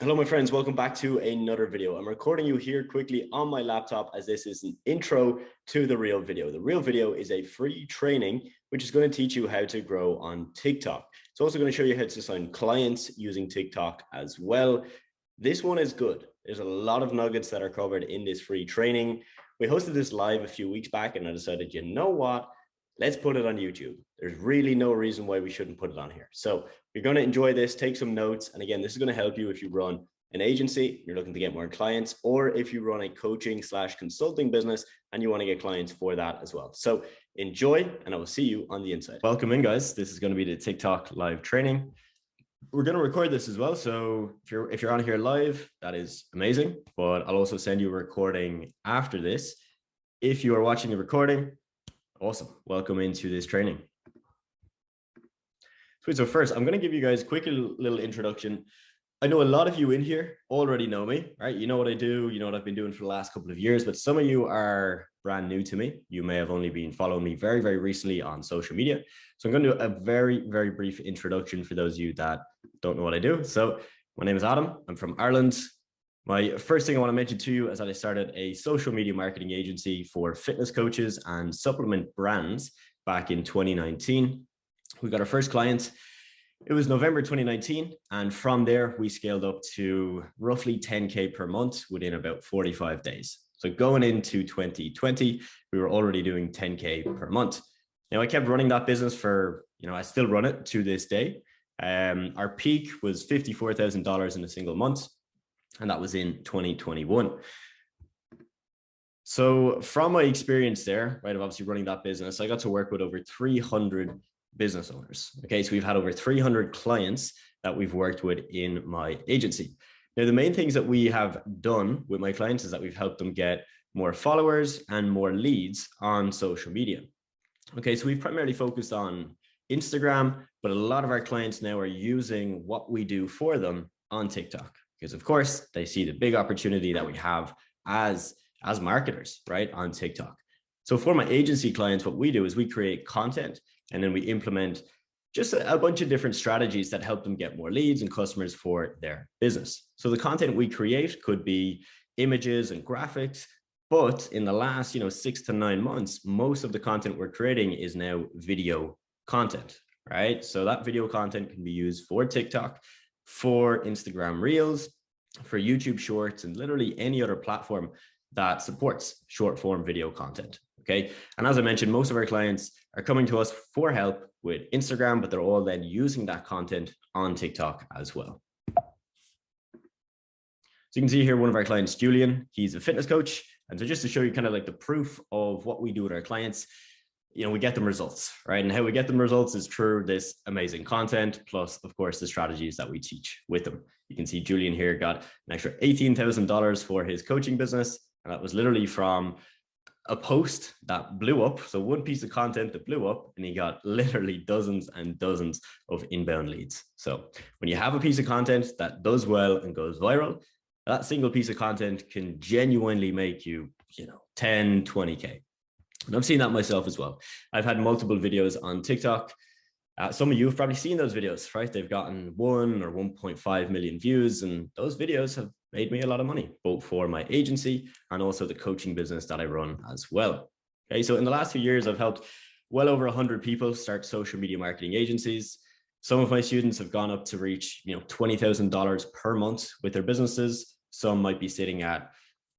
Hello, my friends. Welcome back to another video. I'm recording you here quickly on my laptop as this is an intro to the real video. The real video is a free training which is going to teach you how to grow on TikTok. It's also going to show you how to sign clients using TikTok as well. This one is good. There's a lot of nuggets that are covered in this free training. We hosted this live a few weeks back and I decided, you know what? Let's put it on YouTube. There's really no reason why we shouldn't put it on here. So you're going to enjoy this, take some notes. And again, this is going to help you if you run an agency, you're looking to get more clients, or if you run a coaching/consulting business and you want to get clients for that as well. So enjoy, and I will see you on the inside. Welcome in, guys. This is going to be the TikTok live training. We're going to record this as well. So if you're on here live, that is amazing. But I'll also send you a recording after this. If you are watching the recording, awesome. Welcome into this training. Sweet. So first, I'm going to give you guys a quick little introduction. I know a lot of you in here already know me, right? You know what I do, you know what I've been doing for the last couple of years, but some of you are brand new to me. You may have only been following me very, very recently on social media. So I'm going to do a very, very brief introduction for those of you that don't know what I do. So my name is Adam. I'm from Ireland. My first thing I want to mention to you is that I started a social media marketing agency for fitness coaches and supplement brands back in 2019. We got our first client. It was November 2019, and from there, we scaled up to roughly 10K per month within about 45 days. So going into 2020, we were already doing 10K per month. Now, I kept running that business for, I still run it to this day. Our peak was $54,000 in a single month, and that was in 2021. So from my experience there, right, of obviously running that business, I got to work with over 300 business owners. Okay, so we've had over 300 clients that we've worked with in my agency. Now, the main things that we have done with my clients is that we've helped them get more followers and more leads on social media. Okay, so we've primarily focused on Instagram, but a lot of our clients now are using what we do for them on TikTok, because of course they see the big opportunity that we have as marketers, right, on TikTok. So for my agency clients, what we do is we create content and then we implement just a bunch of different strategies that help them get more leads and customers for their business. So the content we create could be images and graphics, but in the last, 6 to 9 months, most of the content we're creating is now video content, right? So that video content can be used for TikTok, for Instagram Reels, for YouTube Shorts, and literally any other platform that supports short form video content. Okay. And as I mentioned, most of our clients are coming to us for help with Instagram, but they're all then using that content on TikTok as well. So you can see here one of our clients, Julian, he's a fitness coach. And so just to show you kind of like the proof of what we do with our clients, we get them results, right? And how we get them results is through this amazing content, plus of course the strategies that we teach with them. You can see Julian here got an extra $18,000 for his coaching business. And that was literally from a post that blew up. So one piece of content that blew up, and he got literally dozens and dozens of inbound leads. So when you have a piece of content that does well and goes viral, that single piece of content can genuinely make you, 10, 20K. And I've seen that myself as well. I've had multiple videos on TikTok. Some of you have probably seen those videos, right? They've gotten 1 or 1.5 million views, and those videos have made me a lot of money, both for my agency and also the coaching business that I run as well. Okay, so in the last few years, I've helped well over 100 people start social media marketing agencies. Some of my students have gone up to reach, $20,000 per month with their businesses. Some might be sitting at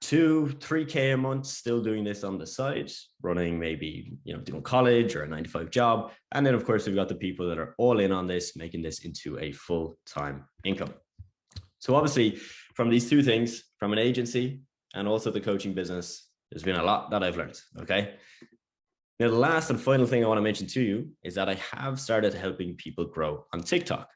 2, 3K a month, still doing this on the side, running maybe, doing college or a 9-to-5 job. And then of course, we've got the people that are all in on this, making this into a full-time income. So obviously from these two things, from an agency and also the coaching business, there's been a lot that I've learned, okay? Now, the last and final thing I want to mention to you is that I have started helping people grow on TikTok.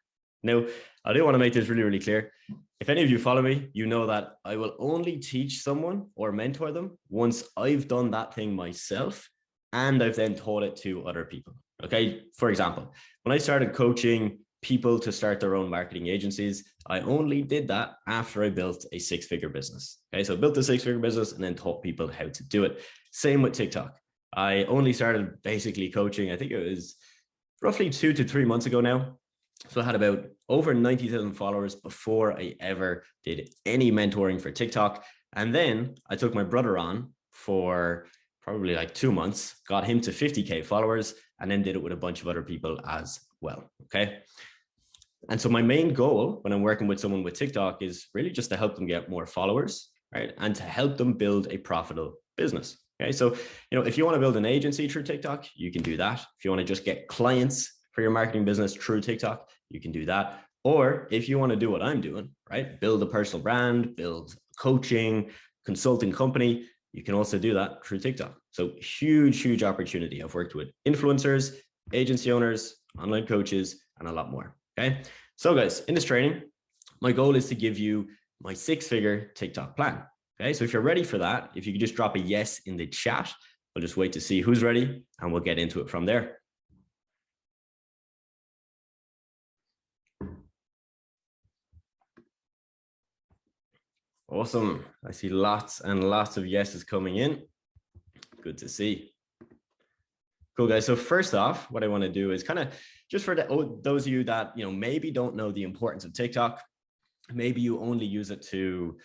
Now, I do want to make this really, really clear. If any of you follow me, you know that I will only teach someone or mentor them once I've done that thing myself and I've then taught it to other people, okay? For example, when I started coaching people to start their own marketing agencies, I only did that after I built a 6-figure business. Okay, so I built a 6-figure business and then taught people how to do it. Same with TikTok. I only started basically coaching, I think it was roughly 2 to 3 months ago now. So I had about over 90,000 followers before I ever did any mentoring for TikTok. And then I took my brother on for probably like 2 months, got him to 50K followers, and then did it with a bunch of other people as well. Okay. And so my main goal when I'm working with someone with TikTok is really just to help them get more followers, right? And to help them build a profitable business. Okay. So, if you want to build an agency through TikTok, you can do that. If you want to just get clients for your marketing business through TikTok, you can do that. Or if you want to do what I'm doing, right? Build a personal brand, build coaching, consulting company, you can also do that through TikTok. So huge opportunity. I've worked with influencers, agency owners, online coaches, and a lot more. Okay. So guys, in this training, my goal is to give you my 6-figure TikTok plan. Okay. So if you're ready for that, if you could just drop a yes in the chat, I'll just wait to see who's ready and we'll get into it from there. Awesome. I see lots and lots of yeses coming in. Good to see. Cool, guys. So first off, what I want to do is kind of just for those of you that, maybe don't know the importance of TikTok, maybe you only use it to,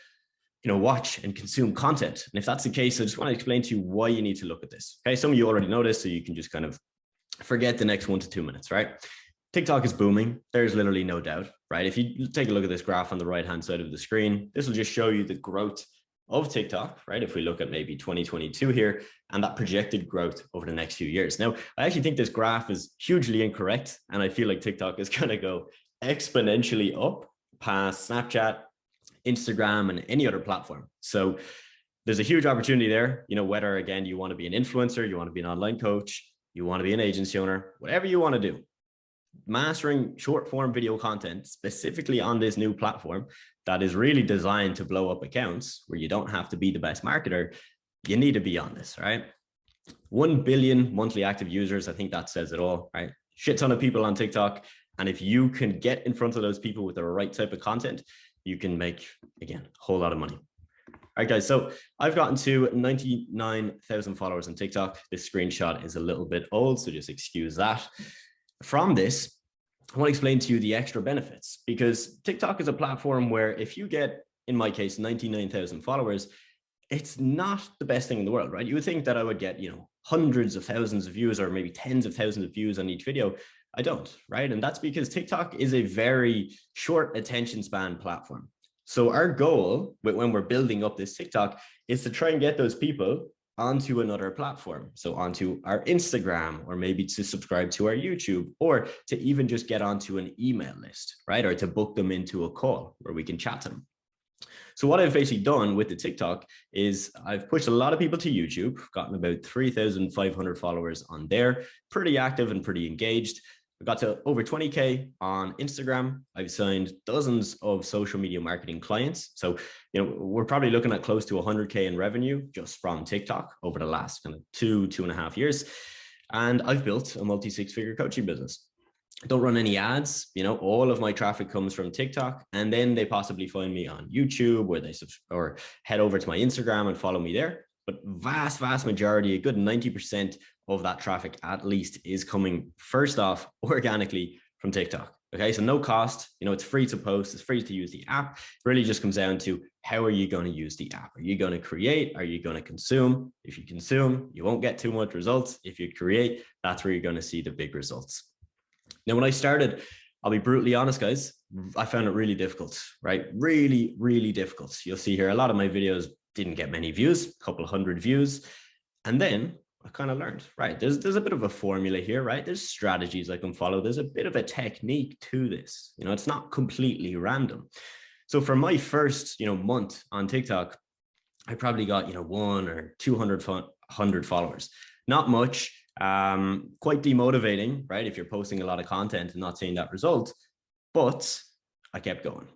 watch and consume content. And if that's the case, I just want to explain to you why you need to look at this. Okay. Some of you already know this, so you can just kind of forget the next 1 to 2 minutes, right? TikTok is booming. There's literally no doubt, right? If you take a look at this graph on the right-hand side of the screen, this will just show you the growth of TikTok, right? If we look at maybe 2022 here and that projected growth over the next few years. Now, I actually think this graph is hugely incorrect. And I feel like TikTok is going to go exponentially up past Snapchat, Instagram, and any other platform. So there's a huge opportunity there, whether, again, you want to be an influencer, you want to be an online coach, you want to be an agency owner, whatever you want to do. Mastering short form video content specifically on this new platform that is really designed to blow up accounts where you don't have to be the best marketer, you need to be on this, right? 1 billion monthly active users. I think that says it all, right? Shit ton of people on TikTok. And if you can get in front of those people with the right type of content, you can make, again, a whole lot of money. All right, guys. So I've gotten to 99,000 followers on TikTok. This screenshot is a little bit old, so just excuse that. From this, I want to explain to you the extra benefits, because TikTok is a platform where if you get, in my case, 99,000 followers, it's not the best thing in the world, right? You would think that I would get, hundreds of thousands of views or maybe tens of thousands of views on each video. I don't, right? And that's because TikTok is a very short attention span platform. So our goal when we're building up this TikTok is to try and get those people onto another platform. So onto our Instagram, or maybe to subscribe to our YouTube, or to even just get onto an email list, right? Or to book them into a call where we can chat to them. So what I've basically done with the TikTok is I've pushed a lot of people to YouTube, gotten about 3,500 followers on there, pretty active and pretty engaged. I got to over 20K on Instagram. I've signed dozens of social media marketing clients. So, we're probably looking at close to 100K in revenue just from TikTok over the last kind of 2.5 years. And I've built a multi-6-figure coaching business. I don't run any ads. All of my traffic comes from TikTok, and then they possibly find me on YouTube, where they or head over to my Instagram and follow me there. But vast majority, a good 90% of that traffic at least, is coming first off organically from TikTok. Okay, so no cost, it's free to post, it's free to use the app. It really just comes down to how are you going to use the app? Are you going to create? Are you going to consume? If you consume, you won't get too much results. If you create, that's where you're going to see the big results. Now, when I started, I'll be brutally honest, guys, I found it really difficult, right? Really difficult. You'll see here, a lot of my videos didn't get many views, a couple hundred views. And then I kind of learned, right? There's a bit of a formula here, right? There's strategies I can follow. There's a bit of a technique to this. It's not completely random. So for my first, month on TikTok, I probably got, 100 or 200 followers. Not much, quite demotivating, right? If you're posting a lot of content and not seeing that result, but I kept going,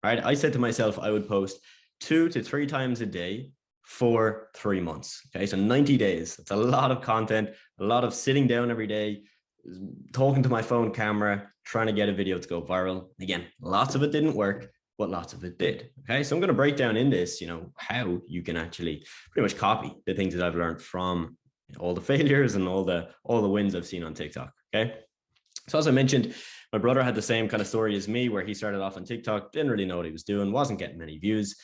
right? I said to myself, I would post 2 to 3 times a day for 3 months. Okay, so 90 days. It's a lot of content, a lot of sitting down every day, talking to my phone camera, trying to get a video to go viral. Again, lots of it didn't work, but lots of it did. Okay, so I'm going to break down in this, how you can actually pretty much copy the things that I've learned from all the failures and all the wins I've seen on TikTok. Okay, so as I mentioned, My brother had the same kind of story as me, where he started off on TikTok, didn't really know what he was doing, wasn't getting many views.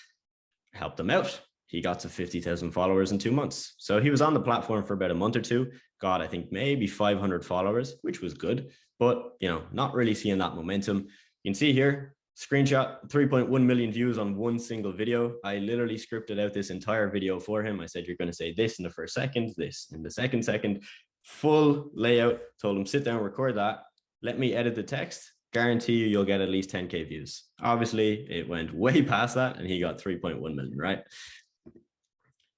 Helped him out. He got to 50,000 followers in 2 months. So he was on the platform for about a month or two, got, I think, maybe 500 followers, which was good, but, you know, not really seeing that momentum. You can see here, screenshot, 3.1 million views on one single video. I literally scripted out this entire video for him. I said, you're going to say this in the first second, this in the second, full layout, told him, sit down, record that, let me edit the text, guarantee you'll get at least 10K views. Obviously, it went way past that and he got 3.1 million, right?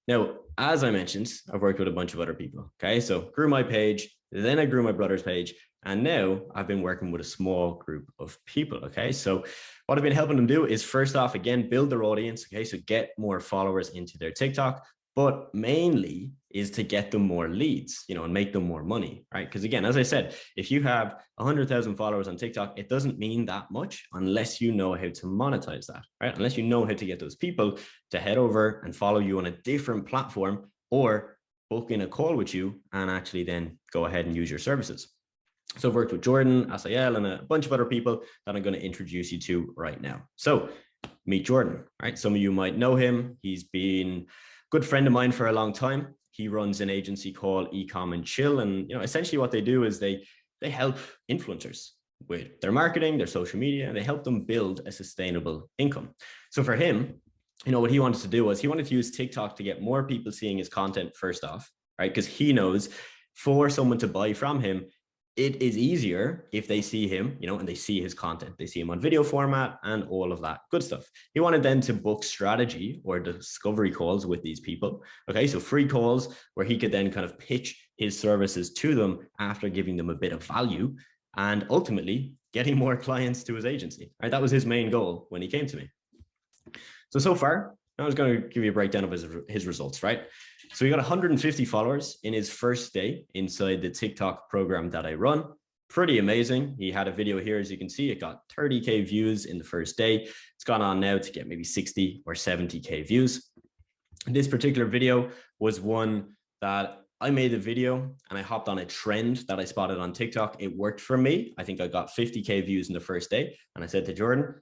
Now, as I mentioned, I've worked with a bunch of other people, okay? So grew my page, then I grew my brother's page, and now I've been working with a small group of people, okay? So what I've been helping them do is, first off, again, build their audience, okay? So get more followers into their TikTok, but mainly is to get them more leads, you know, and make them more money, right? Because again, as I said, if you have 100,000 followers on TikTok, it doesn't mean that much unless you know how to monetize that, right? Unless you know how to get those people to head over and follow you on a different platform, or book in a call with you and actually then go ahead and use your services. So I've worked with Jordan, Asael, and a bunch of other people that I'm going to introduce you to right now. So meet Jordan, right? Some of you might know him. He's been good friend of mine for a long time. He runs an agency called Ecom and Chill. And, you know, essentially what they do is they help influencers with their marketing, their social media, and they help them build a sustainable income. So for him, you know, what he wanted to do was he wanted to use TikTok to get more people seeing his content first off, right? Because he knows for someone to buy from him, it is easier if they see him, you know, and they see his content, they see him on video format and all of that good stuff. He wanted then to book strategy or discovery calls with these people. Okay, so free calls where he could then kind of pitch his services to them after giving them a bit of value and ultimately getting more clients to his agency, right? That was his main goal when he came to me. So far, I was going to give you a breakdown of his results, right? So he got 150 followers in his first day inside the TikTok program that I run. Pretty amazing. He had a video here, as you can see, it got 30K views in the first day. It's gone on now to get maybe 60 or 70K views. This particular video was one that I made a video and I hopped on a trend that I spotted on TikTok. It worked for me. I think I got 50K views in the first day. And I said to Jordan,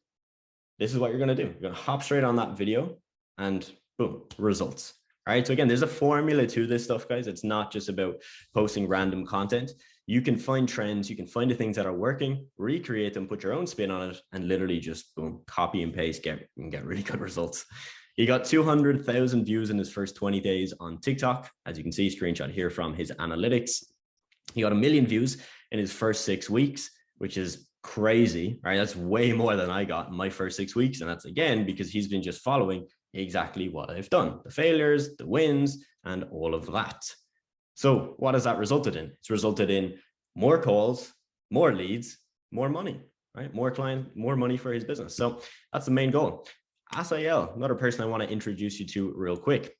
this is what you're going to do. You're going to hop straight on that video and boom, results. All right. So again, there's a formula to this stuff, guys. It's not just about posting random content. You can find trends. You can find the things that are working, recreate them, put your own spin on it, and literally just boom, copy and paste, get really good results. He got 200,000 views in his first 20 days on TikTok. As you can see, screenshot here from his analytics. He got 1 million views in his first 6 weeks, which is crazy, right? That's way more than I got in my first 6 weeks. And that's again, because he's been just following exactly what I've done, the failures, the wins, and all of that. So what has that resulted in? It's resulted in more calls, more leads, more money, right? More client, more money for his business. So that's the main goal. Asael, another person I want to introduce you to real quick.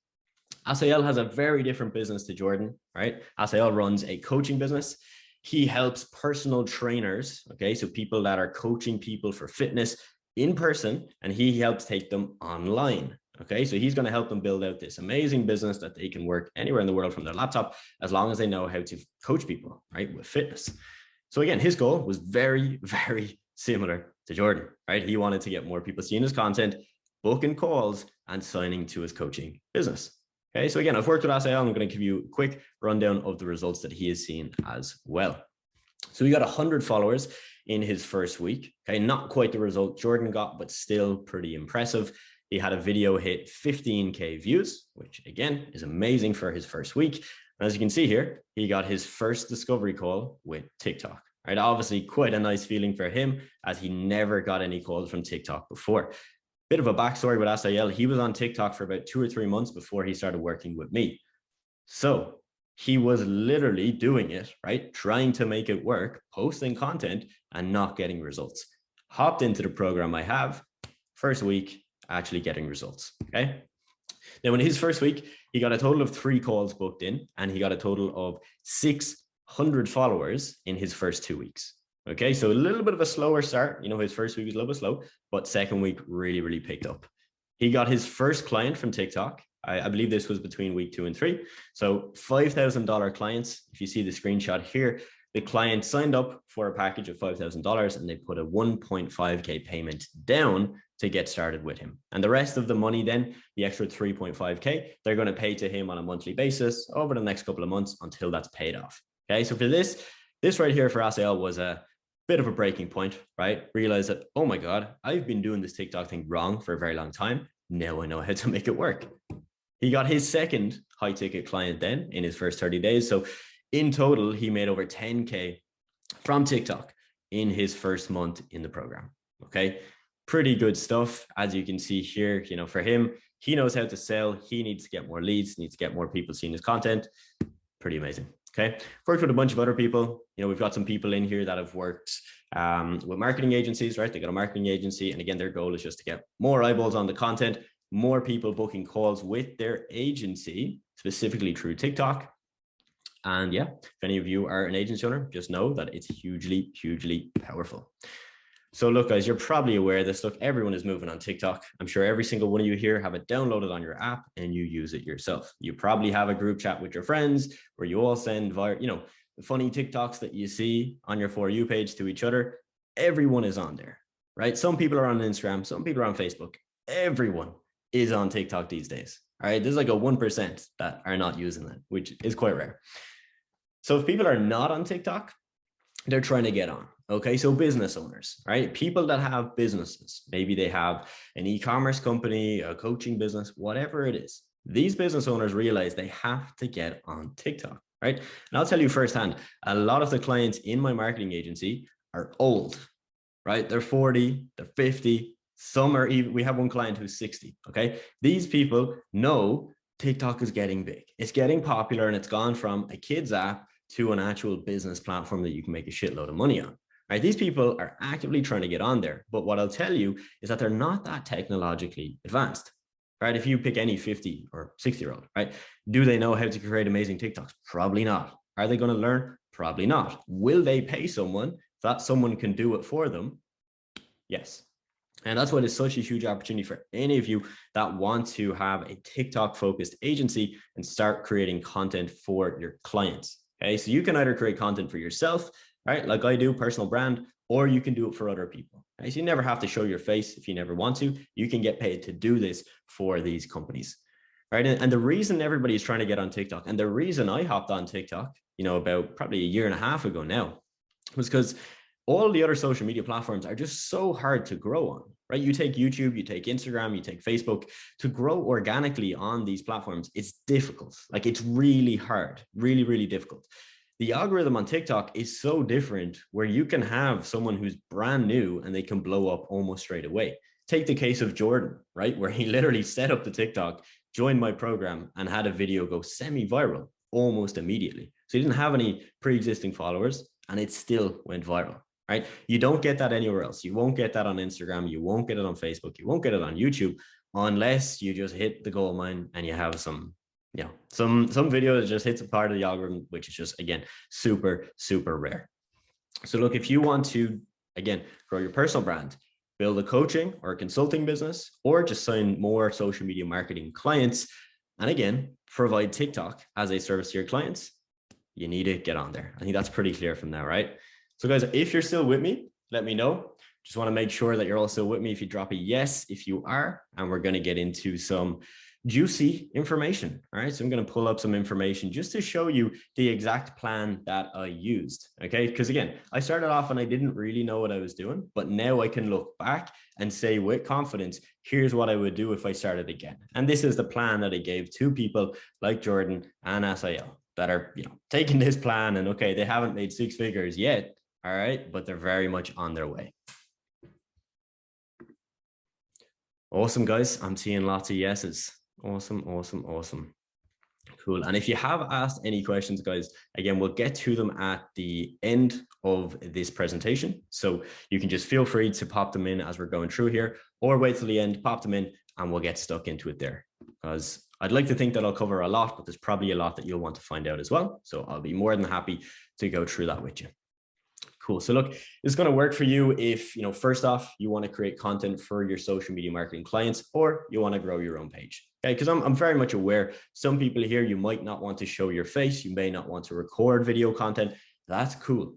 Asael has a very different business to Jordan, right? Asael runs a coaching business. He helps personal trainers, okay? So people that are coaching people for fitness in person, and he helps take them online. Okay, so he's going to help them build out this amazing business that they can work anywhere in the world from their laptop, as long as they know how to coach people, right, with fitness. So again, his goal was very, very similar to Jordan, right? He wanted to get more people seeing his content, booking calls, and signing to his coaching business. Okay, so again, I've worked with Asael. I'm going to give you a quick rundown of the results that he has seen as well. So he got 100 followers in his first week. Okay, not quite the result Jordan got, but still pretty impressive. He had a video hit 15K views, which again is amazing for his first week. And as you can see here, he got his first discovery call with TikTok, right? Obviously quite a nice feeling for him, as he never got any calls from TikTok before. Bit of a backstory with Asael. He was on TikTok for about 2 or 3 months before he started working with me. So he was literally doing it, right? Trying to make it work, posting content and not getting results. Hopped into the program I have, first week, actually getting results, okay? Now in his first week, he got a total of 3 calls booked in, and he got a total of 600 followers in his first 2 weeks. Okay, so a little bit of a slower start. You know, his first week was a little bit slow, but second week really, really picked up. He got his first client from TikTok. I believe this was between week 2 and 3. So $5,000 clients. If you see the screenshot here, The client signed up for a package of $5,000 and they put a 1.5K payment down to get started with him. And the rest of the money then, the extra 3.5K, they're going to pay to him on a monthly basis over the next couple of months until that's paid off. Okay, so for this right here for Asael was a bit of a breaking point, right? Realize that, oh my God, I've been doing this TikTok thing wrong for a very long time. Now I know how to make it work. He got his second high ticket client then in his first 30 days. So in total, he made over 10K from TikTok in his first month in the program. Okay, pretty good stuff. As you can see here, you know, for him, he knows how to sell. He needs to get more leads, needs to get more people seeing his content. Pretty amazing. Okay, worked with a bunch of other people. You know, we've got some people in here that have worked with marketing agencies, right? They got a marketing agency, and again, their goal is just to get more eyeballs on the content, more people booking calls with their agency, specifically through TikTok. And yeah, if any of you are an agency owner, just know that it's hugely, hugely powerful. So look, guys, you're probably aware of this. Look, everyone is moving on TikTok. I'm sure every single one of you here have it downloaded on your app and you use it yourself. You probably have a group chat with your friends where you all send you know, the funny TikToks that you see on your For You page to each other. Everyone is on there, right? Some people are on Instagram, some people are on Facebook. Everyone is on TikTok these days. All right, there's like a 1% that are not using it, which is quite rare. So if people are not on TikTok, they're trying to get on. Okay, so business owners, right? People that have businesses, maybe they have an e-commerce company, a coaching business, whatever it is. These business owners realize they have to get on TikTok, right? And I'll tell you firsthand, a lot of the clients in my marketing agency are old, right? They're 40, they're 50. Some are even, we have one client who's 60, okay? These people know TikTok is getting big. It's getting popular, and it's gone from a kid's app to an actual business platform that you can make a shitload of money on. Right? These people are actively trying to get on there. But what I'll tell you is that they're not that technologically advanced. Right? If you pick any 50 or 60-year-old, right? Do they know how to create amazing TikToks? Probably not. Are they going to learn? Probably not. Will they pay someone that someone can do it for them? Yes. And that's why it's such a huge opportunity for any of you that want to have a TikTok focused agency and start creating content for your clients. Okay, so you can either create content for yourself, right? Like I do, personal brand, or you can do it for other people. Okay? So you never have to show your face if you never want to. You can get paid to do this for these companies, right? And the reason everybody's trying to get on TikTok, and the reason I hopped on TikTok, you know, about probably a year and a half ago now, was because all the other social media platforms are just so hard to grow on, right? You take YouTube, you take Instagram, you take Facebook. To grow organically on these platforms, it's difficult. Like it's really hard, really, really difficult. The algorithm on TikTok is so different where you can have someone who's brand new and they can blow up almost straight away. Take the case of Jordan, right? Where he literally set up the TikTok, joined my program, and had a video go semi-viral almost immediately. So he didn't have any pre-existing followers and it still went viral. Right? You don't get that anywhere else. You won't get that on Instagram. You won't get it on Facebook. You won't get it on YouTube unless you just hit the gold mine and you have some, you know, some video that just hits a part of the algorithm, which is just, again, super, super rare. So look, if you want to, again, grow your personal brand, build a coaching or a consulting business, or just sign more social media marketing clients, and again, provide TikTok as a service to your clients, you need to get on there. I think that's pretty clear from now, right? So guys, if you're still with me, let me know. Just want to make sure that you're all still with me. If you drop a yes, if you are, and we're going to get into some juicy information. All right. So I'm going to pull up some information just to show you the exact plan that I used. Okay. Because again, I started off and I didn't really know what I was doing, but now I can look back and say with confidence, here's what I would do if I started again. And this is the plan that I gave to people like Jordan and Asael that are, you know, taking this plan and okay, they haven't made 6 figures yet. All right, but they're very much on their way. Awesome, guys. I'm seeing lots of yeses. Awesome, awesome, awesome. Cool. And if you have asked any questions, guys, again, we'll get to them at the end of this presentation. So you can just feel free to pop them in as we're going through here, or wait till the end, pop them in, and we'll get stuck into it there. Because I'd like to think that I'll cover a lot, but there's probably a lot that you'll want to find out as well. So I'll be more than happy to go through that with you. Cool. So look, it's going to work for you if, you know, first off, you want to create content for your social media marketing clients, or you want to grow your own page. Okay. Because I'm very much aware some people here, you might not want to show your face. You may not want to record video content. that's cool,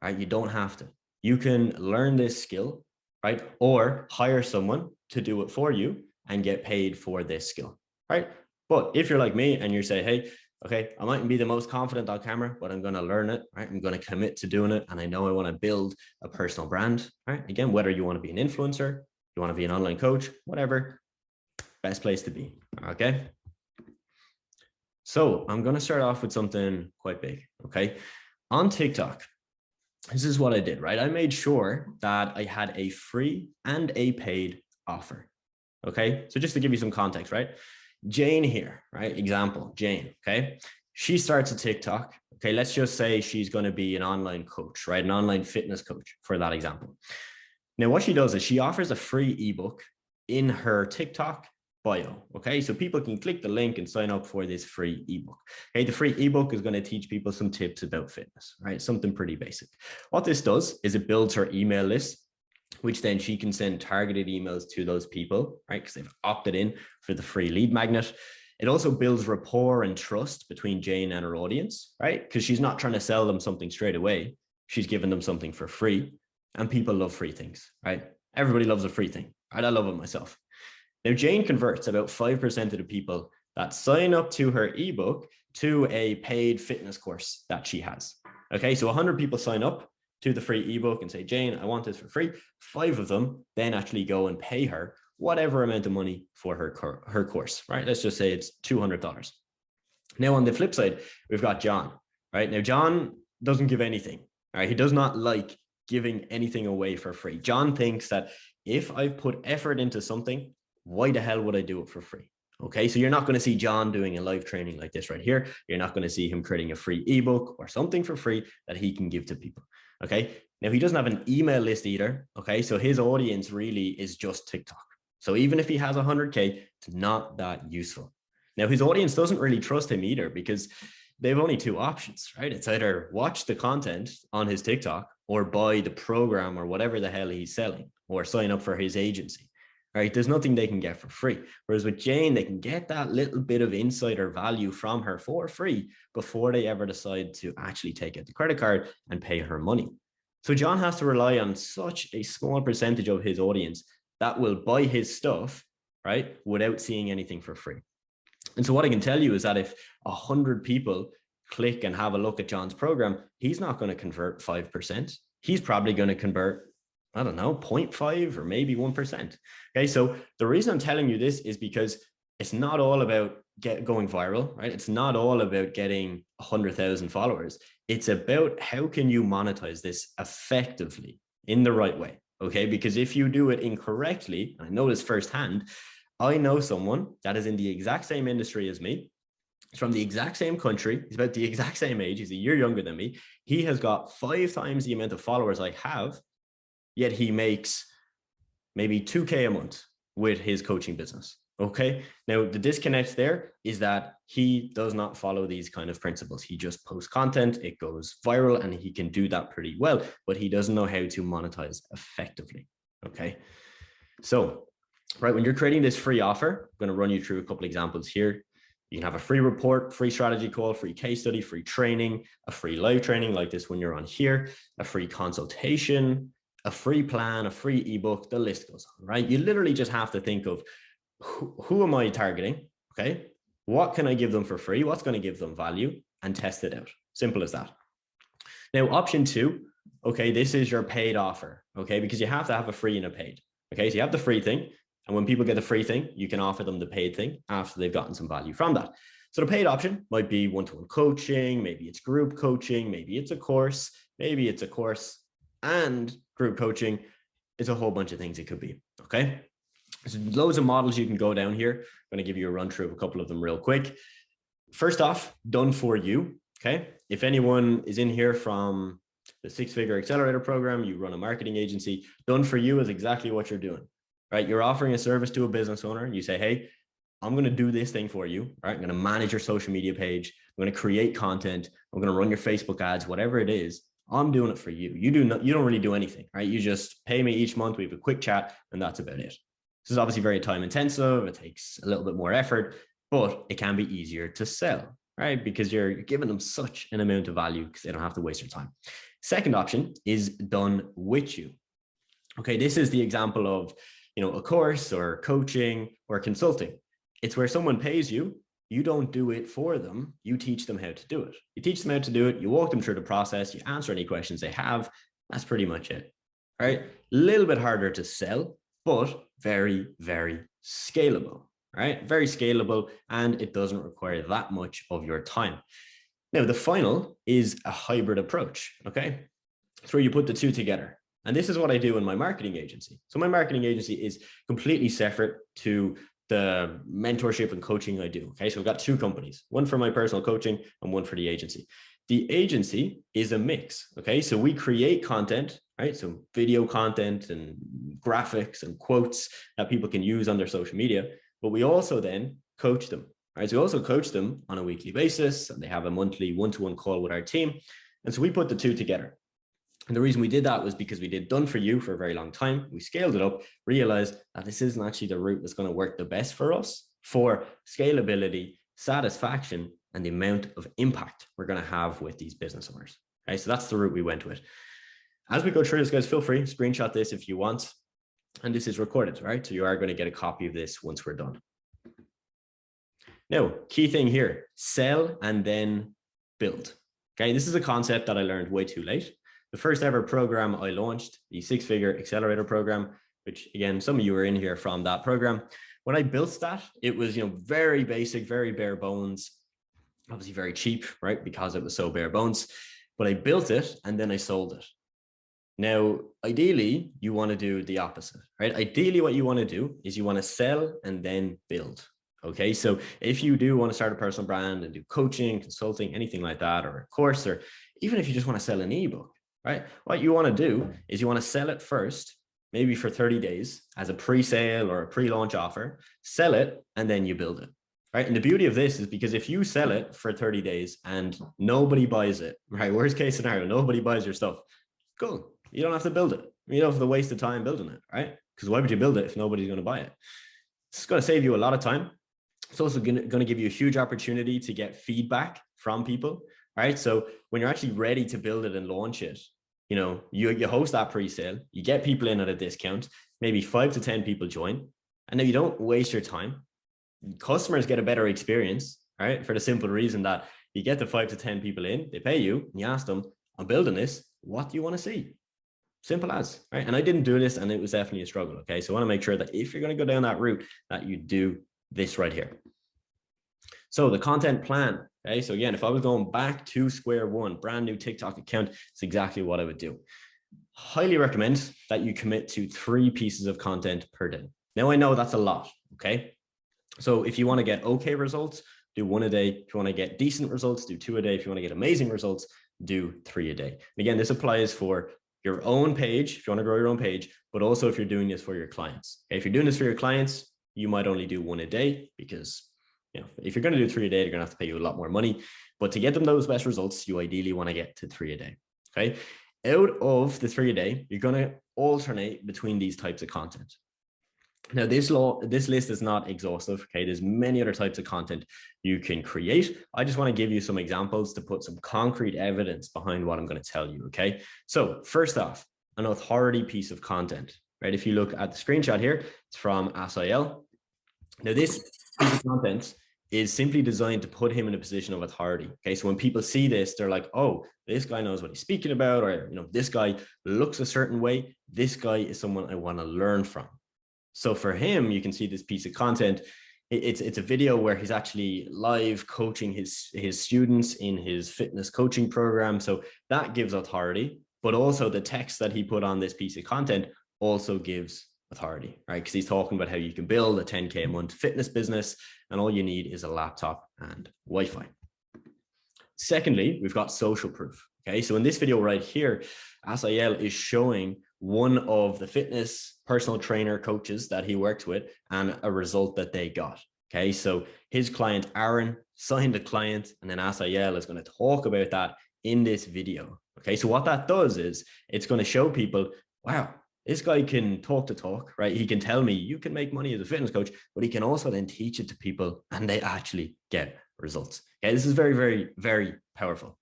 right? You don't have to. You can learn this skill, right? Or hire someone to do it for you and get paid for this skill, right? But if you're like me and you say, hey, okay, I mightn't be the most confident on camera, but I'm going to learn it, right? I'm going to commit to doing it. And I know I want to build a personal brand, right? Again, whether you want to be an influencer, you want to be an online coach, whatever, best place to be, okay? So I'm going to start off with something quite big, okay? On TikTok, this is what I did, right? I made sure that I had a free and a paid offer, okay? So just to give you some context, right? Jane here, right? Example, Jane, okay? She starts a TikTok, okay? Let's just say she's going to be an online coach, right? An online fitness coach for that example. Now, what she does is she offers a free ebook in her TikTok bio, okay? So people can click the link and sign up for this free ebook, okay? The free ebook is going to teach people some tips about fitness, right? Something pretty basic. What this does is it builds her email list, which then she can send targeted emails to those people, right? Because they've opted in for the free lead magnet. It also builds rapport and trust between Jane and her audience, right? Because she's not trying to sell them something straight away. She's giving them something for free, and people love free things, right? Everybody loves a free thing, right? I love it myself. Now, Jane converts about 5% of the people that sign up to her ebook to a paid fitness course that she has. Okay, so 100 people sign up to the free ebook and say, Jane, I want this for free. 5 of them then actually go and pay her whatever amount of money for her course, right? Let's just say it's $200. Now, on the flip side, we've got John, right? Now, John doesn't give anything, right? He does not like giving anything away for free. John thinks that if I've put effort into something, why the hell would I do it for free? Okay, so you're not going to see John doing a live training like this right here. You're not going to see him creating a free ebook or something for free that he can give to people. Okay, now he doesn't have an email list either. Okay, so his audience really is just TikTok. So even if he has 100K, it's not that useful. Now his audience doesn't really trust him either because they have only 2 options, right? It's either watch the content on his TikTok or buy the program or whatever the hell he's selling or sign up for his agency. Right? There's nothing they can get for free. Whereas with Jane, they can get that little bit of insider value from her for free before they ever decide to actually take out the credit card and pay her money. So John has to rely on such a small percentage of his audience that will buy his stuff, right, without seeing anything for free. And so what I can tell you is that if 100 people click and have a look at John's program, he's not going to convert 5%. He's probably going to convert, I don't know, 0.5 or maybe 1%. Okay, so the reason I'm telling you this is because it's not all about going viral, right? It's not all about getting 100,000 followers. It's about how can you monetize this effectively in the right way, okay? Because if you do it incorrectly, I know this firsthand, I know someone that is in the exact same industry as me. He's from the exact same country. He's about the exact same age. He's a year younger than me. He has got 5 times the amount of followers I have, yet he makes maybe 2K a month with his coaching business. Okay. Now, the disconnect there is that he does not follow these kind of principles. He just posts content, it goes viral, and he can do that pretty well, but he doesn't know how to monetize effectively. Okay. So, right, when you're creating this free offer, I'm going to run you through a couple examples here. You can have a free report, free strategy call, free case study, free training, a free live training like this when you're on here, a free consultation, a free plan, a free ebook, the list goes on, right? You literally just have to think of who am I targeting? Okay. What can I give them for free? What's going to give them value, and test it out. Simple as that. Now, option 2, okay, this is your paid offer, okay, because you have to have a free and a paid. Okay, so you have the free thing, and when people get the free thing, you can offer them the paid thing after they've gotten some value from that. So the paid option might be one-to-one coaching, maybe it's group coaching, maybe it's a course and group coaching. It's a whole bunch of things it could be, okay? There's loads of models you can go down here. I'm going to give you a run through of a couple of them real quick. First off, done for you, okay? If anyone is in here from the 6-figure accelerator program, you run a marketing agency, done for you is exactly what you're doing, right? You're offering a service to a business owner and you say, hey, I'm going to do this thing for you, right? I'm going to manage your social media page. I'm going to create content. I'm going to run your Facebook ads, whatever it is. I'm doing it for you. You don't really do anything, right? You just pay me each month. We have a quick chat and that's about it. This is obviously very time intensive. It takes a little bit more effort, but it can be easier to sell, right? Because you're giving them such an amount of value because they don't have to waste your time. Second option is done with you. Okay, this is the example of, a course or coaching or consulting. It's where someone pays you. You don't do it for them. You teach them how to do it. You teach them how to do it. You walk them through the process. You answer any questions they have. That's pretty much it. All right. A little bit harder to sell, but very, very scalable. Right? Very scalable, and it doesn't require that much of your time. Now, the final is a hybrid approach. Okay. It's where you put the two together. And this is what I do in my marketing agency. So my marketing agency is completely separate to the mentorship and coaching I do. Okay, so I've got two companies, one for my personal coaching and one for the agency. The agency is a mix. Okay, so we create content, right? So video content and graphics and quotes that people can use on their social media, but we also then coach them. Right, so we also coach them on a weekly basis, and they have a monthly one-to-one call with our team. And so we put the two together. And the reason we did that was because we did done for you for a very long time. We scaled it up, realized that this isn't actually the route that's going to work the best for us for scalability, satisfaction, and the amount of impact we're going to have with these business owners. Okay, so that's the route we went with. As we go through this, guys, feel free, screenshot this if you want. And this is recorded, right? So you are going to get a copy of this once we're done. Now, key thing here, sell and then build. Okay, this is a concept that I learned way too late. The first ever program I launched, the six-figure accelerator program, which again, some of you are in here from that program. When I built that, it was, very basic, very bare bones, obviously very cheap, right? Because it was so bare bones, but I built it and then I sold it. Now, ideally, you want to do the opposite, right? Ideally, what you want to do is you want to sell and then build. Okay, so if you do want to start a personal brand and do coaching, consulting, anything like that, or a course, or even if you just want to sell an ebook, right? What you want to do is you want to sell it first, maybe for 30 days as a pre-sale or a pre-launch offer, sell it, and then you build it, right? And the beauty of this is because if you sell it for 30 days and nobody buys it, right? Worst case scenario, nobody buys your stuff. Cool. You don't have to build it. You don't have to waste the time building it, right? Because why would you build it if nobody's going to buy it? It's going to save you a lot of time. It's also going to give you a huge opportunity to get feedback from people, right? So when you're actually ready to build it and launch it, you host that pre-sale, you get people in at a discount, maybe 5 to 10 people join, and then you don't waste your time. Customers get a better experience, right? For the simple reason that you get the 5 to 10 people in, they pay you, and you ask them, I'm building this, what do you want to see? Simple as, right? And I didn't do this, and it was definitely a struggle, okay? So I want to make sure that if you're going to go down that route, that you do this right here. So the content plan, okay? So again, if I was going back to square one, brand new TikTok account, it's exactly what I would do. Highly recommend that you commit to 3 pieces of content per day. Now I know that's a lot, okay? So if you want to get okay results, do 1 a day. If you want to get decent results, do 2 a day. If you want to get amazing results, do 3 a day. And again, this applies for your own page, if you want to grow your own page, but also if you're doing this for your clients. Okay? If you're doing this for your clients, you might only do 1 a day because if you're going to do 3 a day, they're going to have to pay you a lot more money. But to get them those best results, you ideally want to get to 3 a day. Okay. Out of the 3 a day, you're going to alternate between these types of content. Now, this list is not exhaustive. Okay. There's many other types of content you can create. I just want to give you some examples to put some concrete evidence behind what I'm going to tell you. Okay. So first off, an authority piece of content, right? If you look at the screenshot here, it's from SIL. Now, this piece of content is simply designed to put him in a position of authority. Okay, so when people see this, they're like, oh, this guy knows what he's speaking about, or this guy looks a certain way. This guy is someone I want to learn from. So for him, you can see this piece of content. It's a video where he's actually live coaching his students in his fitness coaching program. So that gives authority, but also the text that he put on this piece of content also gives authority, right? Because he's talking about how you can build a 10K a month fitness business, and all you need is a laptop and Wi-Fi. Secondly, we've got social proof. Okay, so in this video right here, SIL is showing one of the fitness personal trainer coaches that he worked with and a result that they got. Okay, so his client Aaron signed a client, and then SIL is going to talk about that in this video. Okay, so what that does is it's going to show people, wow, This guy can talk the talk, right? He can tell me you can make money as a fitness coach, but he can also then teach it to people and they actually get results. Okay, this is very, very, very powerful.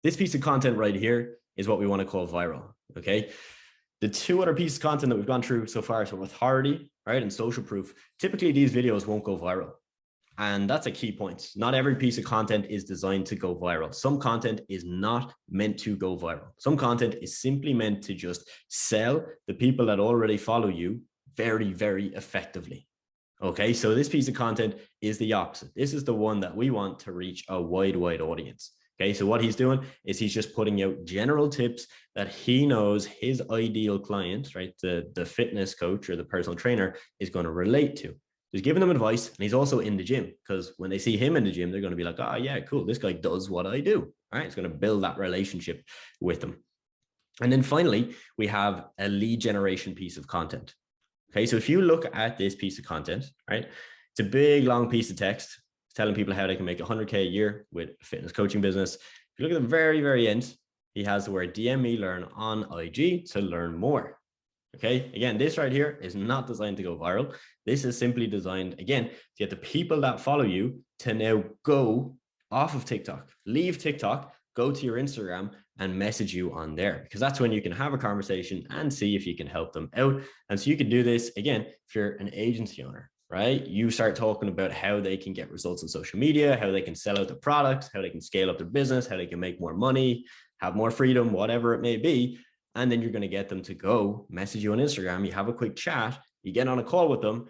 This piece of content right here is what we want to call viral. Okay. The two other pieces of content that we've gone through so far, so authority, right, and social proof, typically these videos won't go viral. And that's a key point. Not every piece of content is designed to go viral. Some content is not meant to go viral. Some content is simply meant to just sell the people that already follow you very, very effectively. Okay, so this piece of content is the opposite. This is the one that we want to reach a wide, wide audience. Okay, so what he's doing is he's just putting out general tips that he knows his ideal client, right, the fitness coach or the personal trainer is going to relate to. He's giving them advice, and he's also in the gym, because when they see him in the gym, they're going to be like, oh yeah, cool, this guy does what I do. All right, it's going to build that relationship with them. And then finally, we have a lead generation piece of content. Okay, so if you look at this piece of content, right, it's a big, long piece of text telling people how they can make 100K a year with a fitness coaching business. If you look at the very, very end, he has the word DM me learn on IG to learn more. Okay, again, this right here is not designed to go viral. This is simply designed, again, to get the people that follow you to now go off of TikTok, leave TikTok, go to your Instagram and message you on there, because that's when you can have a conversation and see if you can help them out. And so you can do this, again, if you're an agency owner, right? You start talking about how they can get results on social media, how they can sell out their products, how they can scale up their business, how they can make more money, have more freedom, whatever it may be. And then you're going to get them to go message you on Instagram. You have a quick chat, you get on a call with them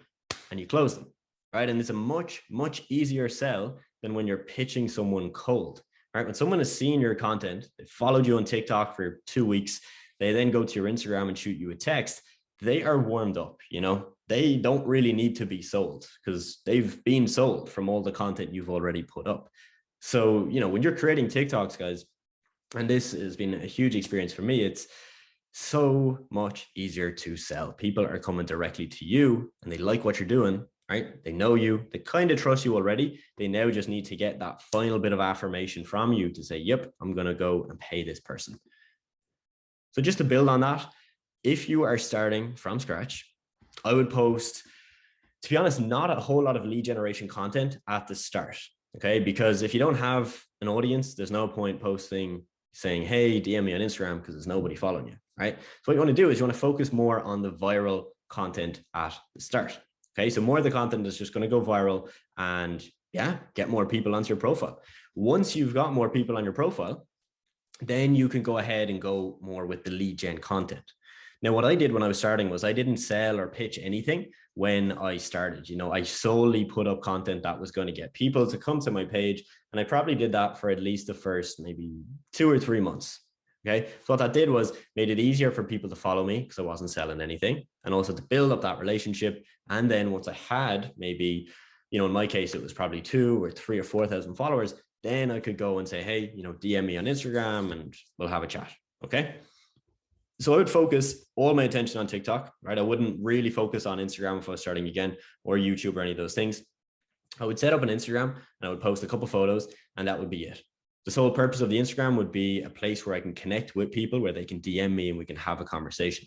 and you close them, right? And it's a much, much easier sell than when you're pitching someone cold, right? When someone has seen your content, they followed you on TikTok for 2 weeks, they then go to your Instagram and shoot you a text, they are warmed up, you know, they don't really need to be sold because they've been sold from all the content you've already put up. So, you know, when you're creating TikToks, guys, and this has been a huge experience for me, it's so much easier to sell. People are coming directly to you and they like what you're doing, right? They know you, they kind of trust you already. They now just need to get that final bit of affirmation from you to say, yep, I'm going to go and pay this person. So just to build on that, if you are starting from scratch, I would post, to be honest, not a whole lot of lead generation content at the start. Okay. Because if you don't have an audience, there's no point posting saying, hey, DM me on Instagram, because there's nobody following you, right? So what you want to do is you want to focus more on the viral content at the start. Okay, so more of the content is just going to go viral and yeah, get more people onto your profile. Once you've got more people on your profile, then you can go ahead and go more with the lead gen content. Now, what I did when I was starting was I didn't sell or pitch anything when I started. You know, I solely put up content that was going to get people to come to my page. And I probably did that for at least the first maybe 2 or 3 months. Okay. So what that did was made it easier for people to follow me because I wasn't selling anything, and also to build up that relationship. And then once I had maybe, you know, in my case, it was probably 2 or 3 or 4,000 followers, then I could go and say, hey, you know, DM me on Instagram and we'll have a chat. Okay. So I would focus all my attention on TikTok, right? I wouldn't really focus on Instagram if I was starting again, or YouTube or any of those things. I would set up an Instagram and I would post a couple photos and that would be it. The sole purpose of the Instagram would be a place where I can connect with people, where they can DM me and we can have a conversation.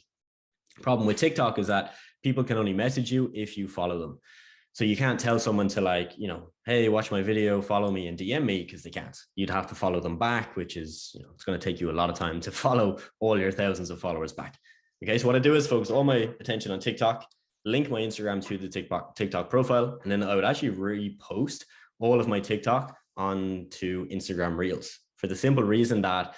The problem with TikTok is that people can only message you if you follow them. So you can't tell someone to, like, you know, hey, watch my video, follow me and DM me, because they can't. You'd have to follow them back, which is, you know, it's going to take you a lot of time to follow all your thousands of followers back. Okay, so what I do is focus all my attention on TikTok, link my Instagram to the TikTok profile, and then I would actually repost all of my TikTok onto Instagram Reels, for the simple reason that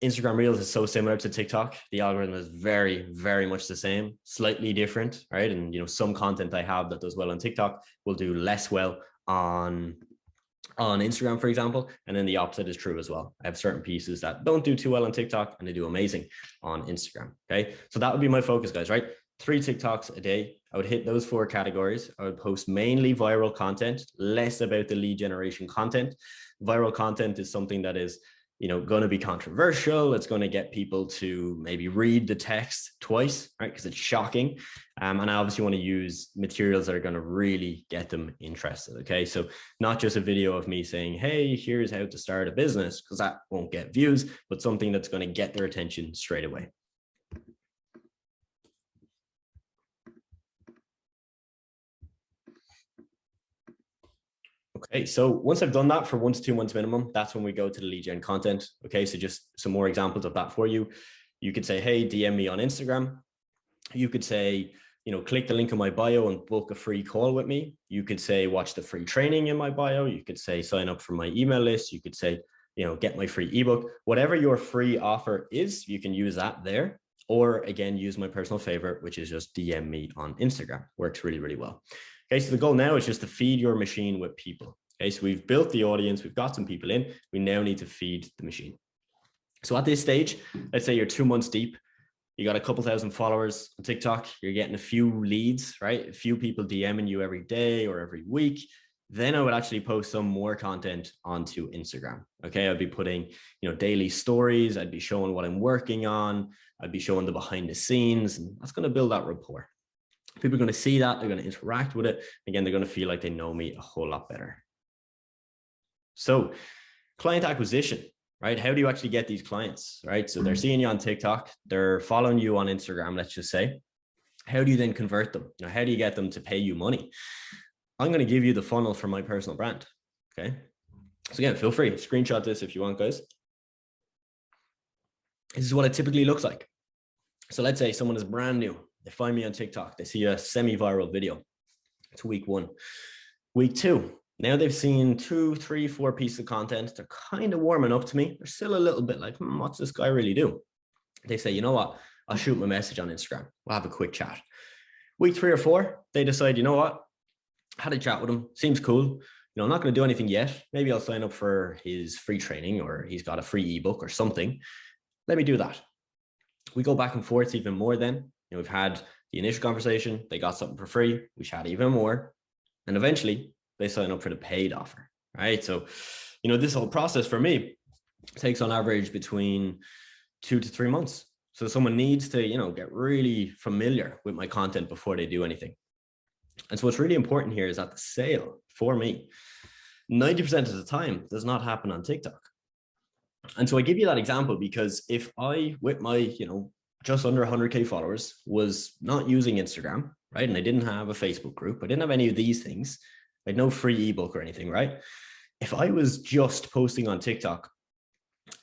Instagram Reels is so similar to TikTok. The algorithm is very, very much the same, slightly different, right? And, you know, some content I have that does well on TikTok will do less well on Instagram, for example. And then the opposite is true as well. I have certain pieces that don't do too well on TikTok and they do amazing on Instagram. Okay. So that would be my focus, guys, right? 3 TikToks a day. I would hit those 4 categories. I would post mainly viral content, less about the lead generation content. Viral content is something that is, you know, going to be controversial. It's going to get people to maybe read the text twice, right? Because it's shocking. And I obviously want to use materials that are going to really get them interested. Okay. So not just a video of me saying, hey, here's how to start a business, because that won't get views, but something that's going to get their attention straight away. Okay, so once I've done that for 1 to 2 months minimum, that's when we go to the lead gen content. Okay, so just some more examples of that for you. You could say, hey, DM me on Instagram. You could say, click the link in my bio and book a free call with me. You could say, watch the free training in my bio. You could say, sign up for my email list. You could say, get my free ebook. Whatever your free offer is, you can use that there. Or again, use my personal favorite, which is just DM me on Instagram. Works really, really well. Okay, so the goal now is just to feed your machine with people. Okay, so we've built the audience, we've got some people in, we now need to feed the machine. So at this stage, let's say you're 2 months deep, you got a couple thousand followers on TikTok, you're getting a few leads, right? A few people DMing you every day or every week. Then I would actually post some more content onto Instagram. Okay, I'd be putting, daily stories. I'd be showing what I'm working on. I'd be showing the behind the scenes, and that's going to build that rapport. People are going to see that, they're going to interact with it. Again, they're going to feel like they know me a whole lot better. So client acquisition, right? How do you actually get these clients, right? So they're seeing you on TikTok, they're following you on Instagram, let's just say. How do you then convert them? How do you get them to pay you money? I'm going to give you the funnel for my personal brand. Okay. So again, feel free, screenshot this if you want, guys. This is what it typically looks like. So let's say someone is brand new. They find me on TikTok. They see a semi-viral video. It's week 1. Week 2. Now they've seen 2, 3, 4 pieces of content. They're kind of warming up to me. They're still a little bit like, what's this guy really do? They say, you know what? I'll shoot my message on Instagram. We'll have a quick chat. Week 3 or 4, they decide, you know what? Had a chat with him. Seems cool. I'm not going to do anything yet. Maybe I'll sign up for his free training, or he's got a free ebook or something. Let me do that. We go back and forth even more then. We've had the initial conversation. They got something for free. We chat even more. And eventually they sign up for the paid offer, right? So, this whole process for me takes on average between 2 to 3 months. So someone needs to, get really familiar with my content before they do anything. And so what's really important here is that the sale for me, 90% of the time does not happen on TikTok. And so I give you that example because if I, with my, just under 100K followers, was not using Instagram, right? And I didn't have a Facebook group. I didn't have any of these things. I had no free ebook or anything, right? If I was just posting on TikTok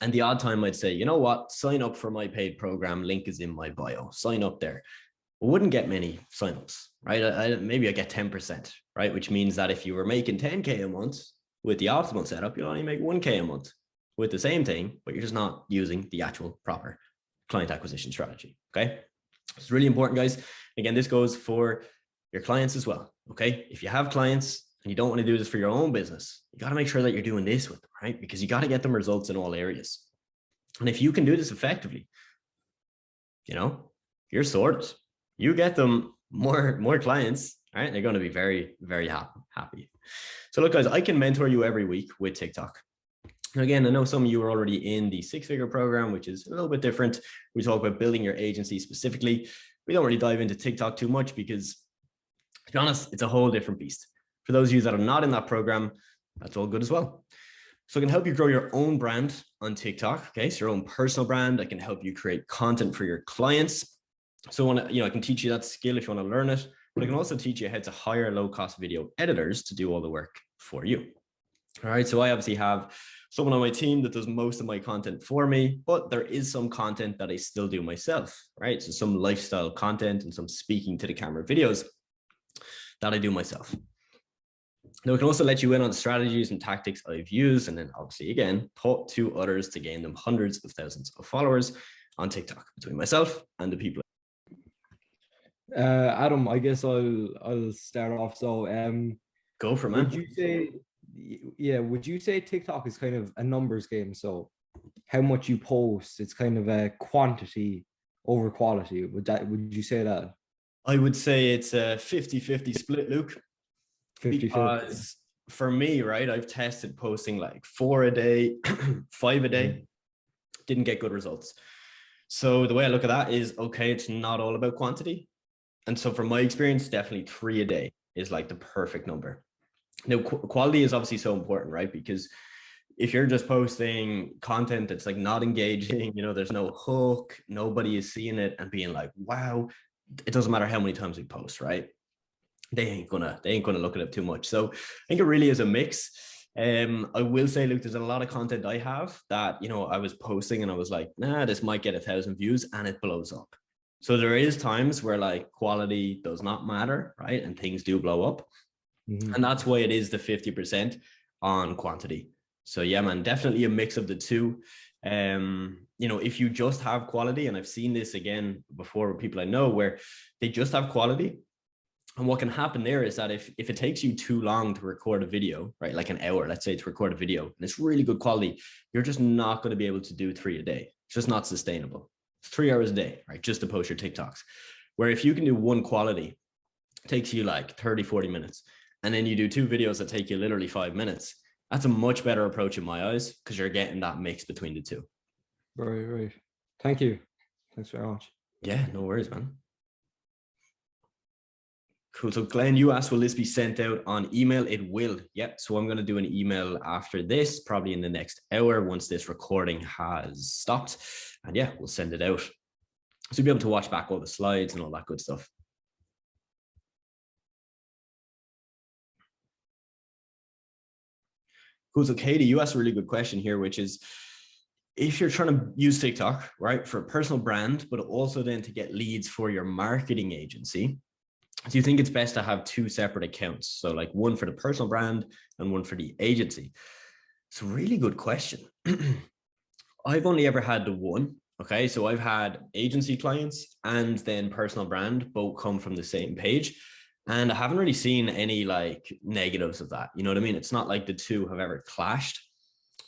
and the odd time I'd say, you know what, sign up for my paid program, link is in my bio, sign up there. I wouldn't get many signups, right? Maybe I get 10%, right? Which means that if you were making 10K a month with the optimal setup, you'll only make 1K a month with the same thing, but you're just not using the actual proper client acquisition strategy. Okay. It's really important, guys. Again, this goes for your clients as well. Okay. If you have clients and you don't want to do this for your own business, you got to make sure that you're doing this with them, right? Because you got to get them results in all areas. And if you can do this effectively, you're sorted. You get them more clients, right? They're going to be very, very happy. So look, guys, I can mentor you every week with TikTok. Again, I know some of you are already in the 6-figure program, which is a little bit different. We talk about building your agency specifically. We don't really dive into TikTok too much because, to be honest, it's a whole different beast. For those of you that are not in that program, that's all good as well. So I can help you grow your own brand on TikTok. Okay, so your own personal brand. I can help you create content for your clients. So I can teach you that skill if you want to learn it, but I can also teach you how to hire low-cost video editors to do all the work for you. All right, so I obviously have someone on my team that does most of my content for me, but there is some content that I still do myself, right? So some lifestyle content and some speaking to the camera videos that I do myself. Now, I can also let you in on the strategies and tactics I've used, and then obviously, again, taught to others to gain them hundreds of thousands of followers on TikTok between myself and the people. Adam, I guess I'll start off. So, go for it, man. Would you say TikTok is kind of a numbers game? So, how much you post, it's kind of a quantity over quality. Would you say that? I would say it's a 50-50 split, Luke. 50-50. Because for me, right, I've tested posting like 4 a day, 5 a day, didn't get good results. So the way I look at that is, okay, it's not all about quantity. And so from my experience, definitely 3 a day is like the perfect number. Now, quality is obviously so important, right? Because if you're just posting content that's like not engaging, there's no hook, nobody is seeing it and being like, wow, it doesn't matter how many times we post, right? they ain't gonna look at it too much. So I think it really is a mix. I will say, look, there's a lot of content I have that, you know, I was posting and I was like, nah, this might get 1,000 views, and it blows up. So there is times where like quality does not matter, right? And things do blow up. Mhm. And that's why it is the 50% on quantity. So yeah, man, definitely a mix of the two. You know, if you just have quality, and I've seen this again before with people I know where they just have quality, and what can happen there is that if it takes you too long to record a video, right, like an hour, let's say, to record a video, and it's really good quality, you're just not going to be able to do 3 a day. It's just not sustainable. It's 3 hours a day, right, just to post your TikToks. Where if you can do one quality, it takes you like 30, 40 minutes. And then you do 2 videos that take you literally 5 minutes. That's a much better approach in my eyes, because you're getting that mix between the two. Right. Thank you. Thanks very much. Yeah, no worries, man. Cool. So Glenn, you asked, will this be sent out on email? It will. Yep. So I'm going to do an email after this, probably in the next hour, once this recording has stopped. And yeah, we'll send it out. So you'll be able to watch back all the slides and all that good stuff. Cool. So Katie, you asked a really good question here, which is, if you're trying to use TikTok, right, for a personal brand, but also then to get leads for your marketing agency, do you think it's best to have 2 separate accounts? So like one for the personal brand and one for the agency. It's a really good question. I've only ever had the one. Okay. So I've had agency clients and then personal brand both come from the same page. And I haven't really seen any like negatives of that. You know what I mean? It's not like the two have ever clashed.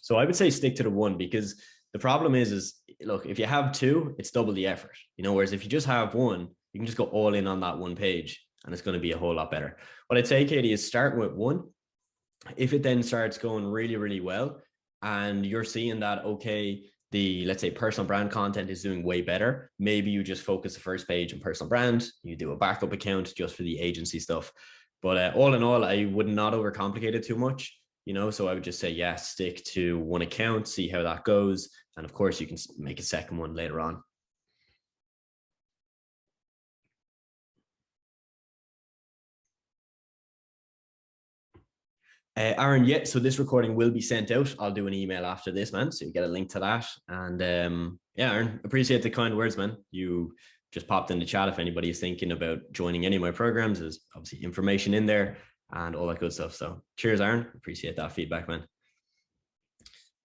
So I would say stick to the one, because the problem is look, if you have 2, it's double the effort, you know, whereas if you just have one, you can just go all in on that one page and it's going to be a whole lot better. What I'd say, Katie, is start with one. If it then starts going really, really well, and you're seeing that, okay, the, let's say, personal brand content is doing way better, maybe you just focus the first page on personal brand, you do a backup account just for the agency stuff. But all in all, I would not overcomplicate it too much, you know, so I would just say, yeah, stick to one account, see how that goes. And of course, you can make a second one later on. Aaron, yeah, so this recording will be sent out. I'll do an email after this, man, so you get a link to that. And yeah, Aaron, appreciate the kind words, man. You just popped in the chat. If anybody is thinking about joining any of my programs, there's obviously information in there and all that good stuff. So cheers, Aaron. Appreciate that feedback, man.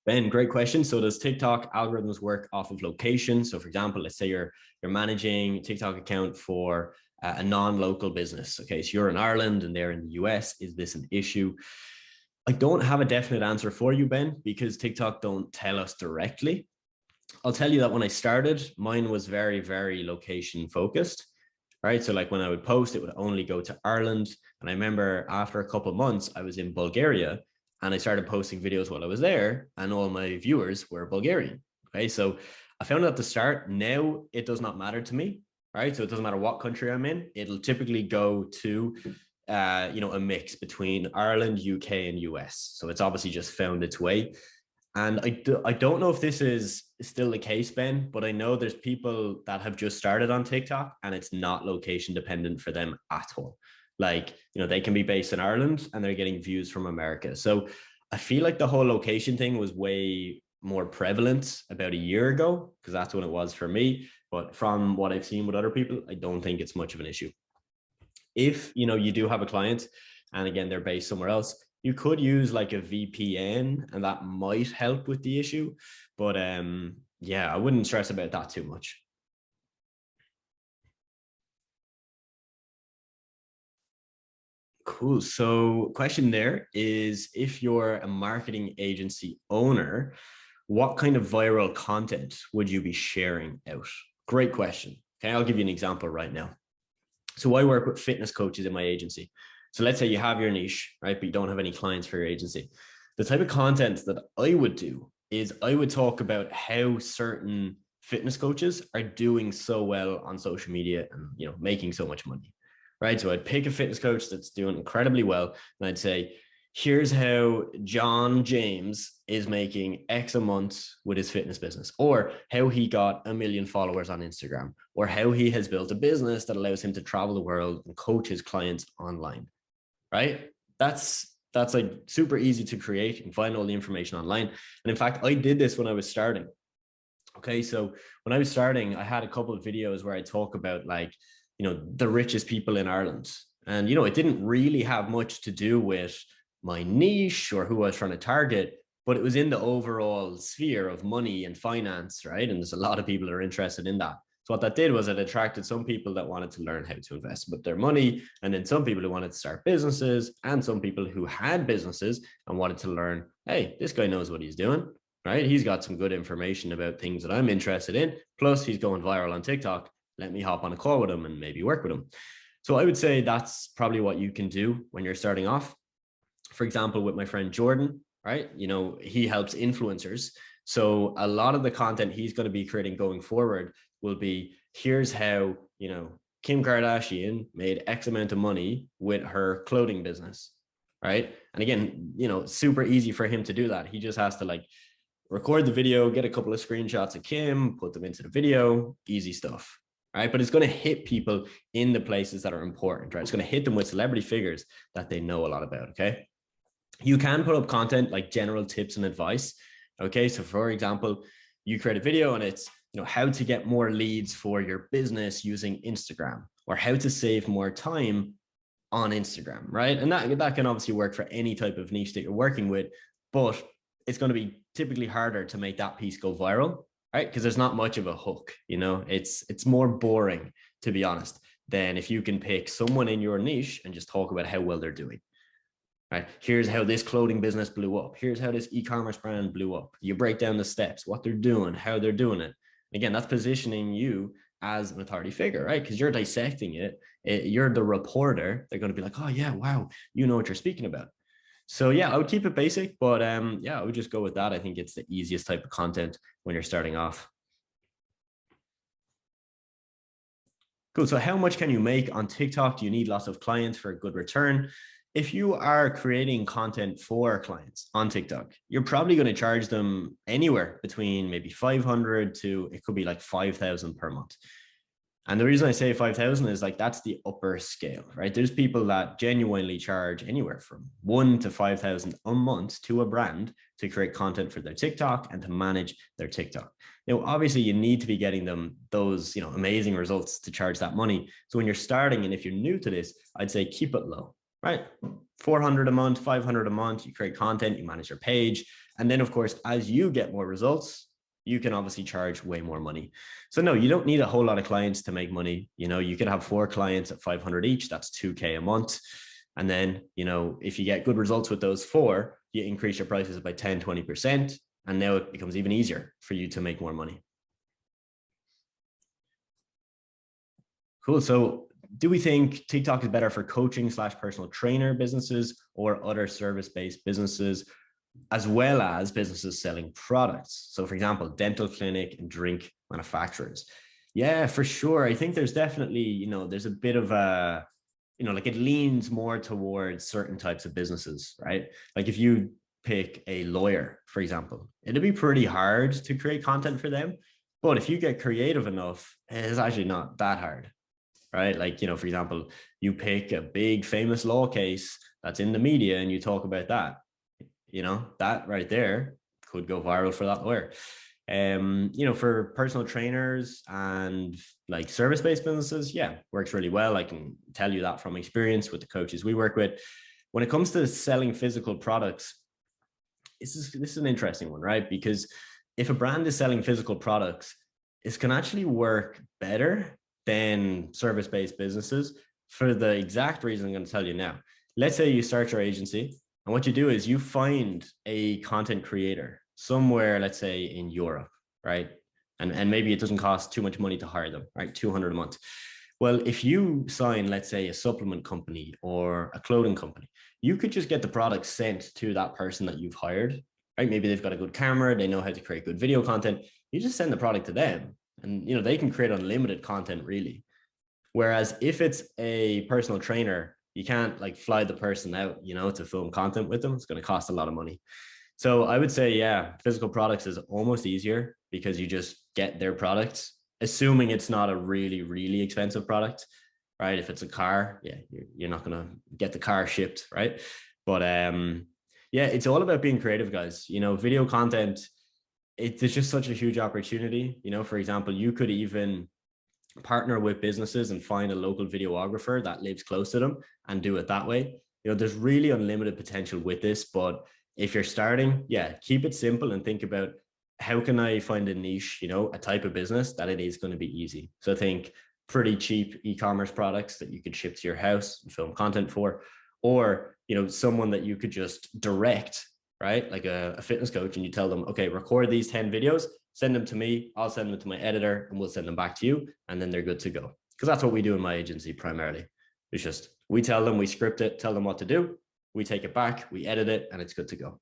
Ben, great question. So does TikTok algorithms work off of location? So for example, let's say you're managing a TikTok account for a non-local business. Okay, so you're in Ireland and they're in the US. Is this an issue? I don't have a definite answer for you, Ben, because TikTok don't tell us directly. I'll tell you that when I started, mine was very, very location focused, right? So like when I would post, it would only go to Ireland. And I remember after a couple of months, I was in Bulgaria and I started posting videos while I was there, and all my viewers were Bulgarian. Okay, so I found out at the start, now it does not matter to me, right? So it doesn't matter what country I'm in. It'll typically go to you know, a mix between Ireland, UK, and US. So it's obviously just found its way. And I don't know if this is still the case, Ben, but I know there's people that have just started on TikTok and it's not location dependent for them at all. Like, you know, they can be based in Ireland and they're getting views from America. So I feel like the whole location thing was way more prevalent about a year ago, because that's when it was for me. But from what I've seen with other people, I don't think it's much of an issue. If, you know, you do have a client and again, they're based somewhere else, you could use like a VPN and that might help with the issue. But yeah, I wouldn't stress about that too much. Cool. So question there is, if you're a marketing agency owner, what kind of viral content would you be sharing out? Great question. Okay, I'll give you an example right now. So I work with fitness coaches in my agency. So let's say you have your niche, right, but you don't have any clients for your agency. The type of content that I would do is I would talk about how certain fitness coaches are doing so well on social media and, you know, making so much money, right? So I'd pick a fitness coach that's doing incredibly well, and I'd say, here's how John James is making X a month with his fitness business, or how he got 1 million followers on Instagram, or how he has built a business that allows him to travel the world and coach his clients online, right? That's like super easy to create. You can find all the information online. And in fact, I did this when I was starting. Okay, so when I was starting, I had a couple of videos where I talk about like, the richest people in Ireland. And, it didn't really have much to do with my niche or who I was trying to target, but it was in the overall sphere of money and finance, right? And there's a lot of people that are interested in that. So what that did was it attracted some people that wanted to learn how to invest with their money, and then some people who wanted to start businesses, and some people who had businesses and wanted to learn, hey, this guy knows what he's doing, right? He's got some good information about things that I'm interested in. Plus he's going viral on TikTok. Let me hop on a call with him and maybe work with him. So I would say that's probably what you can do when you're starting off. For example, with my friend Jordan, right? He helps influencers. So a lot of the content he's going to be creating going forward will be, here's how, Kim Kardashian made X amount of money with her clothing business, right? And again, super easy for him to do that. He just has to like record the video, get a couple of screenshots of Kim, put them into the video, easy stuff, right? But it's going to hit people in the places that are important, right? It's going to hit them with celebrity figures that they know a lot about, okay? You can put up content like general tips and advice, okay? So for example, you create a video and it's, how to get more leads for your business using Instagram, or how to save more time on Instagram, right? And that can obviously work for any type of niche that you're working with, but it's going to be typically harder to make that piece go viral, right? Because there's not much of a hook, it's more boring, to be honest, than if you can pick someone in your niche and just talk about how well they're doing. Right? Here's how this clothing business blew up. Here's how this e-commerce brand blew up. You break down the steps, what they're doing, how they're doing it. Again, that's positioning you as an authority figure, right? Because you're dissecting it. You're the reporter. They're going to be like, oh yeah, wow, you know what you're speaking about. So yeah, I would keep it basic, but yeah, I would just go with that. I think it's the easiest type of content when you're starting off. Cool. So how much can you make on TikTok? Do you need lots of clients for a good return? If you are creating content for clients on TikTok, you're probably going to charge them anywhere between maybe 500 to, it could be like 5,000 per month. And the reason I say 5,000 is like, that's the upper scale, right? There's people that genuinely charge anywhere from 1 to 5,000 a month to a brand to create content for their TikTok and to manage their TikTok. Now, obviously you need to be getting them those, amazing results to charge that money. So when you're starting, and if you're new to this, I'd say keep it low, right? 400 a month, 500 a month, you create content, you manage your page. And then of course, as you get more results, you can obviously charge way more money. So no, you don't need a whole lot of clients to make money. You could have 4 clients at 500 each, that's 2K a month. And then, if you get good results with those 4, you increase your prices by 10, 20%. And now it becomes even easier for you to make more money. Cool. So do we think TikTok is better for coaching / personal trainer businesses or other service-based businesses, as well as businesses selling products? So for example, dental clinic and drink manufacturers. Yeah, for sure. I think there's definitely, there's a bit of a, like it leans more towards certain types of businesses, right? Like if you pick a lawyer, for example, it'd be pretty hard to create content for them. But if you get creative enough, it's actually not that hard, right? Like, for example, you pick a big famous law case that's in the media and you talk about that, that right there could go viral for that lawyer. For personal trainers and like service-based businesses, yeah, works really well. I can tell you that from experience with the coaches we work with. When it comes to selling physical products, this is an interesting one, right? Because if a brand is selling physical products, it can actually work better than service-based businesses for the exact reason I'm going to tell you now. Let's say you start your agency, and what you do is you find a content creator somewhere, let's say in Europe, right? And maybe it doesn't cost too much money to hire them, right? 200 a month. Well, if you sign, let's say, a supplement company or a clothing company, you could just get the product sent to that person that you've hired, right? Maybe they've got a good camera, they know how to create good video content. You just send the product to them, and they can create unlimited content, really. Whereas if it's a personal trainer, you can't like fly the person out, you know, to film content with them. It's going to cost a lot of money. So I would say, yeah, physical products is almost easier because you just get their products, assuming it's not a really, really expensive product, right? If it's a car, yeah, you're not going to get the car shipped, right? But yeah, it's all about being creative, guys. You know, video content, it's just such a huge opportunity. You know, for example, you could even partner with businesses and find a local videographer that lives close to them and do it that way. You know, there's really unlimited potential with this, but if you're starting, yeah, keep it simple and think about how can I find a niche, you know, a type of business that it is going to be easy. So I think pretty cheap e-commerce products that you could ship to your house and film content for, or, you know, someone that you could just direct, right? Like a fitness coach, and you tell them, okay, record these 10 videos, send them to me, I'll send them to my editor, and we'll send them back to you, and then they're good to go. Because that's what we do in my agency primarily. It's just, we tell them, we script it, tell them what to do, we take it back, we edit it, and it's good to go.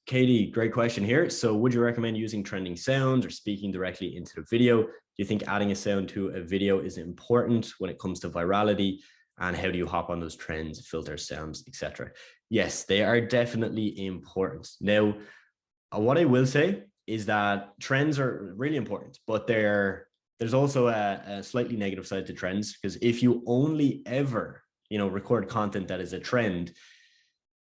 Katie, great question here. So would you recommend using trending sounds or speaking directly into the video? Do you think adding a sound to a video is important when it comes to virality? And how do you hop on those trends, filters, sounds, etc.? Yes, they are definitely important. Now, what I will say is that trends are really important, but there's also a slightly negative side to trends, because if you only ever, you know, record content that is a trend,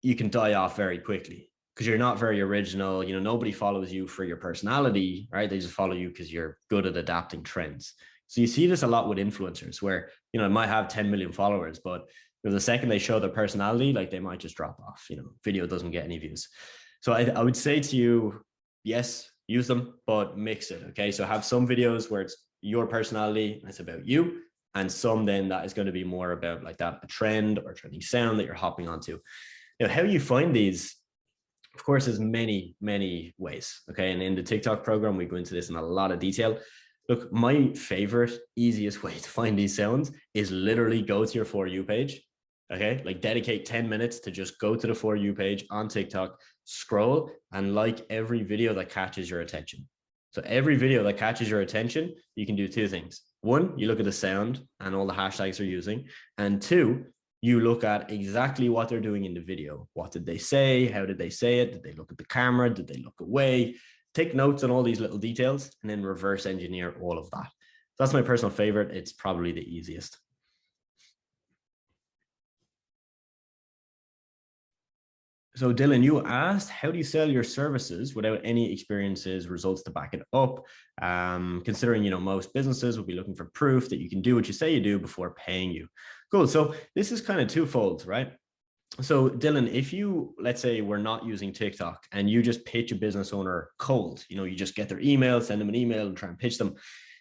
you can die off very quickly because you're not very original. You know, nobody follows you for your personality, right? They just follow you because you're good at adapting trends. So you see this a lot with influencers where, you know, it might have 10 million followers, but the second they show their personality, like they might just drop off, you know, video doesn't get any views. So I would say to you, yes, use them, but mix it. Okay. So have some videos where it's your personality and it's about you, and some then that is going to be more about like that, a trend or trending sound that you're hopping onto. Now, how you find these, of course, there's many, many ways. Okay. And in the TikTok program, we go into this in a lot of detail. Look, my favorite, easiest way to find these sounds is literally go to your For You page. Okay. Like dedicate 10 minutes to just go to the For You page on TikTok, scroll and like every video that catches your attention. So every video that catches your attention, you can do two things. One, you look at the sound and all the hashtags they're using. And two, you look at exactly what they're doing in the video. What did they say? How did they say it? Did they look at the camera? Did they look away? Take notes on all these little details and then reverse engineer all of that. So that's my personal favorite. It's probably the easiest. So Dylan, you asked, how do you sell your services without any experiences, results to back it up? Considering, you know, most businesses will be looking for proof that you can do what you say you do before paying you. Cool. So this is kind of twofold, right? So Dylan, if you, let's say we're not using TikTok and you just pitch a business owner cold, you know, you just get their email, send them an email and try and pitch them,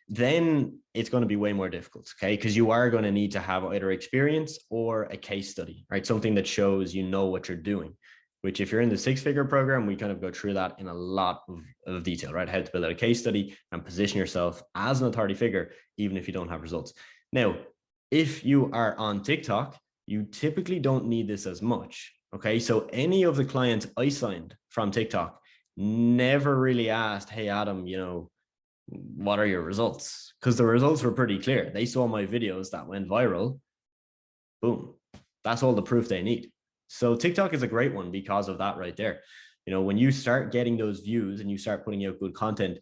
then it's going to be way more difficult, okay? Because you are going to need to have either experience or a case study, right? Something that shows you know what you're doing, which if you're in the six-figure program, we kind of go through that in a lot of detail, right? How to build out a case study and position yourself as an authority figure, even if you don't have results. Now, if you are on TikTok, you typically don't need this as much, okay? So any of the clients I signed from TikTok never really asked, hey, Adam, you know, what are your results? Because the results were pretty clear. They saw my videos that went viral. Boom. That's all the proof they need. So TikTok is a great one because of that right there. You know, when you start getting those views and you start putting out good content,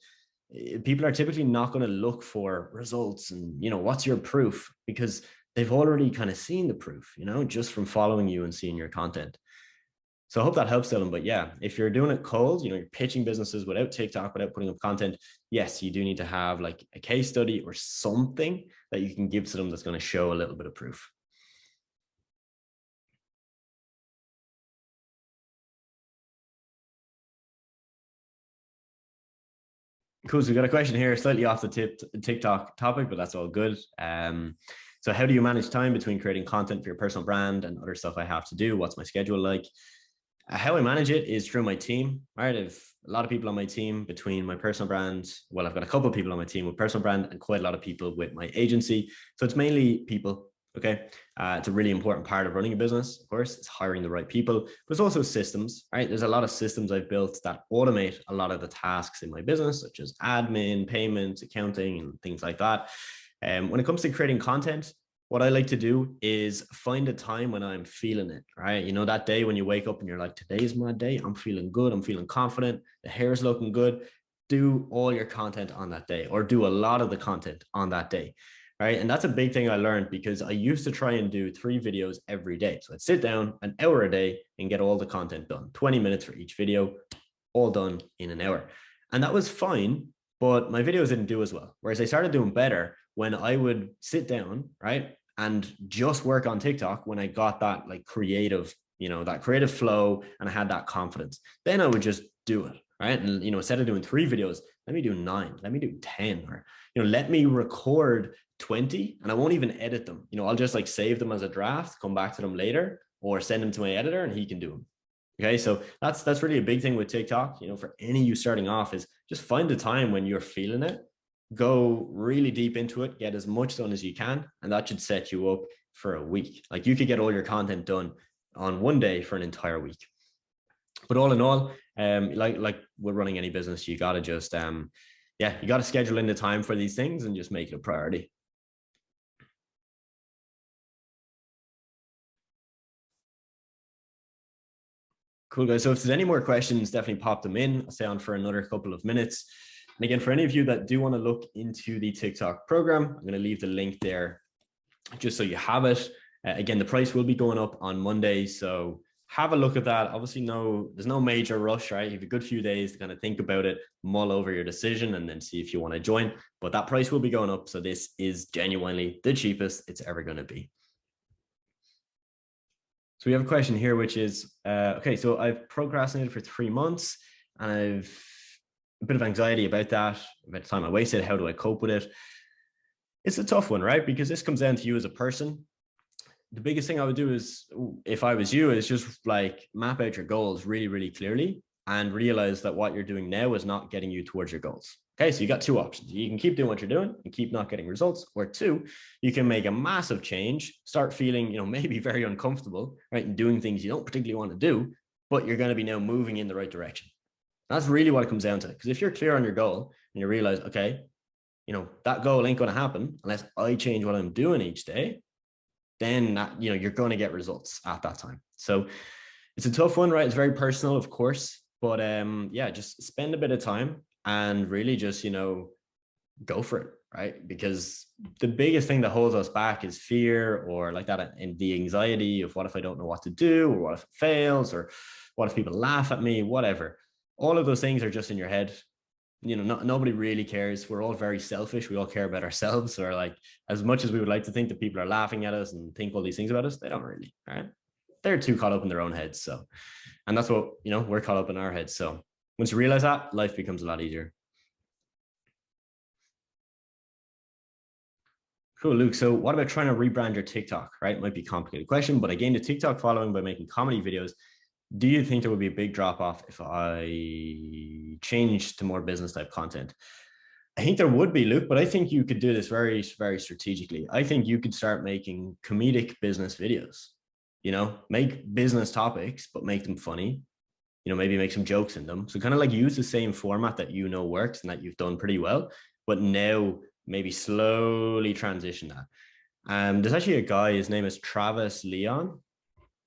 people are typically not going to look for results and, you know, what's your proof? Because they've already kind of seen the proof, you know, just from following you and seeing your content. So I hope that helps, Dylan. But yeah, if you're doing it cold, you know, you're pitching businesses without TikTok, without putting up content, yes, you do need to have like a case study or something that you can give to them that's going to show a little bit of proof. Cool. So we got a question here, slightly off the TikTok topic, but that's all good. So how do you manage time between creating content for your personal brand and other stuff I have to do? What's my schedule like? How I manage it is through my team, right? I have a lot of people on my team between my personal brand. Well, I've got a couple of people on my team with personal brand and quite a lot of people with my agency. So it's mainly people. Okay. It's a really important part of running a business. Of course, it's hiring the right people, but it's also systems, right? There's a lot of systems I've built that automate a lot of the tasks in my business, such as admin, payments, accounting, and things like that. When it comes to creating content, what I like to do is find a time when I'm feeling it, right? You know, that day when you wake up and you're like, today's my day. I'm feeling good. I'm feeling confident. The hair's looking good. Do all your content on that day, or do a lot of the content on that day, right? And that's a big thing I learned, because I used to try and do 3 videos every day. So I'd sit down an hour a day and get all the content done, 20 minutes for each video, all done in an hour. And that was fine, but my videos didn't do as well. Whereas I started doing better when I would sit down, right, and just work on TikTok when I got that like creative, you know, that creative flow, and I had that confidence. Then I would just do it, right? And, you know, instead of doing 3 videos, let me do 9, let me do 10, or, you know, let me record 20 and I won't even edit them. You know, I'll just like save them as a draft, come back to them later, or send them to my editor and he can do them. Okay, so that's really a big thing with TikTok. You know, for any of you starting off, is just find a time when you're feeling it, go really deep into it, get as much done as you can, and that should set you up for a week. Like, you could get all your content done on one day for an entire week. But all in all, like we're running any business, you got to just yeah, you got to schedule in the time for these things and just make it a priority. Cool, guys. So if there's any more questions, definitely pop them in. I'll stay on for another couple of minutes. And again, for any of you that do want to look into the TikTok program, I'm going to leave the link there just so you have it. Again, the price will be going up on Monday, so have a look at that. Obviously, there's no major rush, right? You have a good few days to kind of think about it, mull over your decision, and then see if you want to join. But that price will be going up, so this is genuinely the cheapest it's ever going to be. So we have a question here, which is, okay, so I've procrastinated for 3 months and I've a bit of anxiety about that, about the time I wasted. How do I cope with it? It's a tough one, right? Because this comes down to you as a person. The biggest thing I would do is, if I was you, is just like map out your goals really, really clearly and realize that what you're doing now is not getting you towards your goals. Okay, so you got 2 options. You can keep doing what you're doing and keep not getting results, or 2, you can make a massive change, start feeling, you know, maybe very uncomfortable, right, and doing things you don't particularly want to do, but you're going to be now moving in the right direction. That's really what it comes down to. Because if you're clear on your goal and you realize, okay, you know, that goal ain't going to happen unless I change what I'm doing each day, then that, you know, you're going to get results at that time. So it's a tough one, right? It's very personal, of course, but yeah, just spend a bit of time and really just, you know, go for it, right? Because the biggest thing that holds us back is fear, or like that, and the anxiety of what if I don't know what to do, or what if it fails, or what if people laugh at me, whatever. All of those things are just in your head. You know, nobody really cares. We're all very selfish. We all care about ourselves, or like, as much as we would like to think that people are laughing at us and think all these things about us, they don't really, right? They're too caught up in their own heads. So, and that's what, you know, we're caught up in our heads. So once you realize that, life becomes a lot easier. Cool, Luke. So what about trying to rebrand your TikTok, right? Might be a complicated question, but I gained a TikTok following by making comedy videos. Do you think there would be a big drop off if I changed to more business type content? I think there would be, Luke, but I think you could do this very, very strategically. I think you could start making comedic business videos, you know, make business topics, but make them funny, you know, maybe make some jokes in them. So kind of like use the same format that you know works and that you've done pretty well, but now maybe slowly transition that. There's actually a guy, his name is Travis Leon.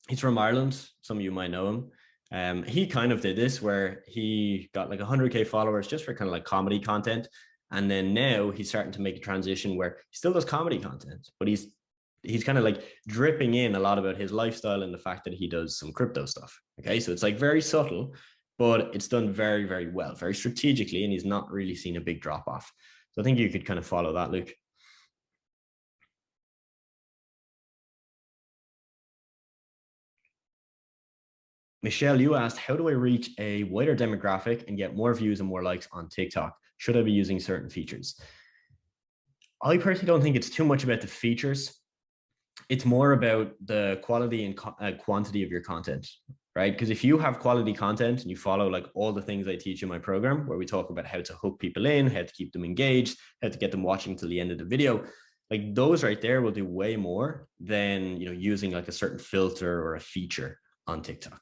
He's from Ireland. Some of you might know him. He kind of did this where he got like 100K followers just for kind of like comedy content. And then now he's starting to make a transition where he still does comedy content, but he's kind of like dripping in a lot about his lifestyle and the fact that he does some crypto stuff. Okay, so it's like very subtle, but it's done very, very well, very strategically, and he's not really seen a big drop off. So I think you could kind of follow that, Luke. Michelle, you asked, how do I reach a wider demographic and get more views and more likes on TikTok? Should I be using certain features? I personally don't think it's too much about the features. It's more about the quality and quantity of your content, right? Because if you have quality content and you follow like all the things I teach in my program, where we talk about how to hook people in, how to keep them engaged, how to get them watching till the end of the video, like those right there will do way more than, you know, using like a certain filter or a feature on TikTok.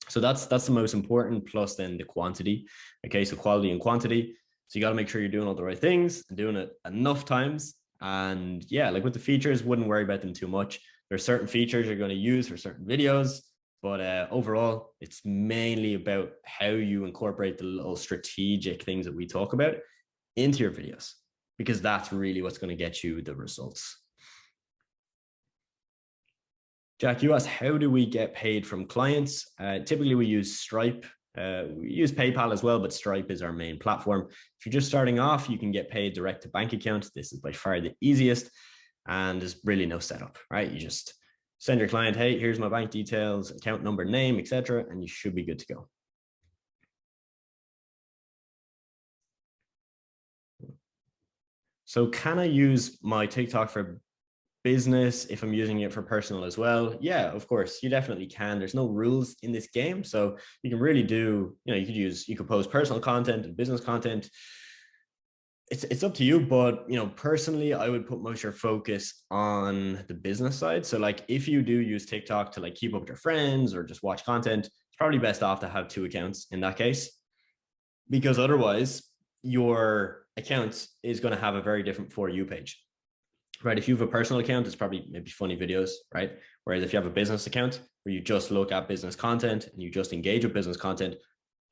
So that's the most important, plus then the quantity. Okay, so quality and quantity. So you got to make sure you're doing all the right things and doing it enough times And yeah, like with the features, wouldn't worry about them too much. There's certain features you're going to use for certain videos, but overall, it's mainly about how you incorporate the little strategic things that we talk about into your videos, because that's really what's going to get you the results. Jack, you asked, how do we get paid from clients? Typically, we use Stripe. We use PayPal as well, but Stripe is our main platform. If you're just starting off, you can get paid direct to bank account. This is by far the easiest, and there's really no setup, right? You just send your client, hey, here's my bank details, account number, name, etc., and you should be good to go. So can I use my TikTok for business if I'm using it for personal as well? Yeah, of course, you definitely can. There's no rules in this game, so you can really do, you could post personal content and business content. It's up to you, but personally, I would put most of your focus on the business side. So like if you do use TikTok to like keep up with your friends or just watch content, it's probably best off to have 2 accounts in that case, because otherwise your account is going to have a very different For You page. Right, if you have a personal account, it's probably maybe funny videos, right? Whereas if you have a business account where you just look at business content and you just engage with business content,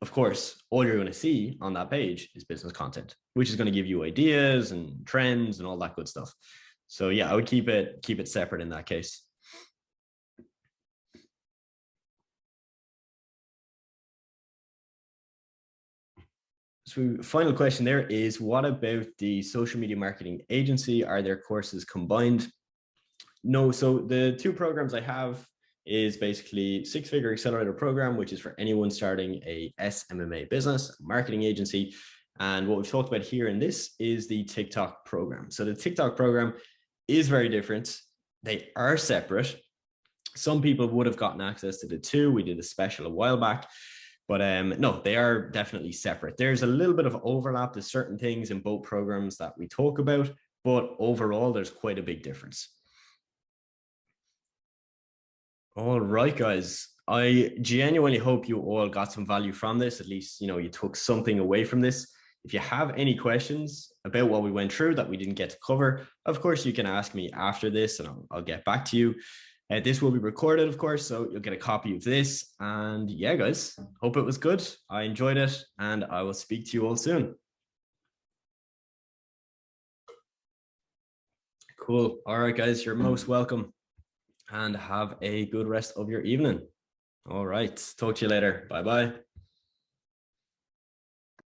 of course, all you're going to see on that page is business content, which is going to give you ideas and trends and all that good stuff. So yeah, I would keep it separate in that case. So final question there is, what about the social media marketing agency? Are their courses combined? No, so the 2 programs I have is basically 6-figure accelerator program, which is for anyone starting a SMMA business, marketing agency. And what we've talked about here in this is the TikTok program. So the TikTok program is very different. They are separate. Some people would have gotten access to the 2. We did a special a while back. But no, they are definitely separate. There's a little bit of overlap to certain things in both programs that we talk about, but overall, there's quite a big difference. All right, guys. I genuinely hope you all got some value from this. At least, you took something away from this. If you have any questions about what we went through that we didn't get to cover, of course, you can ask me after this and I'll get back to you. This will be recorded, of course, so you'll get a copy of this. And yeah, guys, hope it was good. I enjoyed it, and I will speak to you all soon. Cool. All right, guys, you're most welcome, and have a good rest of your evening. All right. Talk to you later. Bye-bye.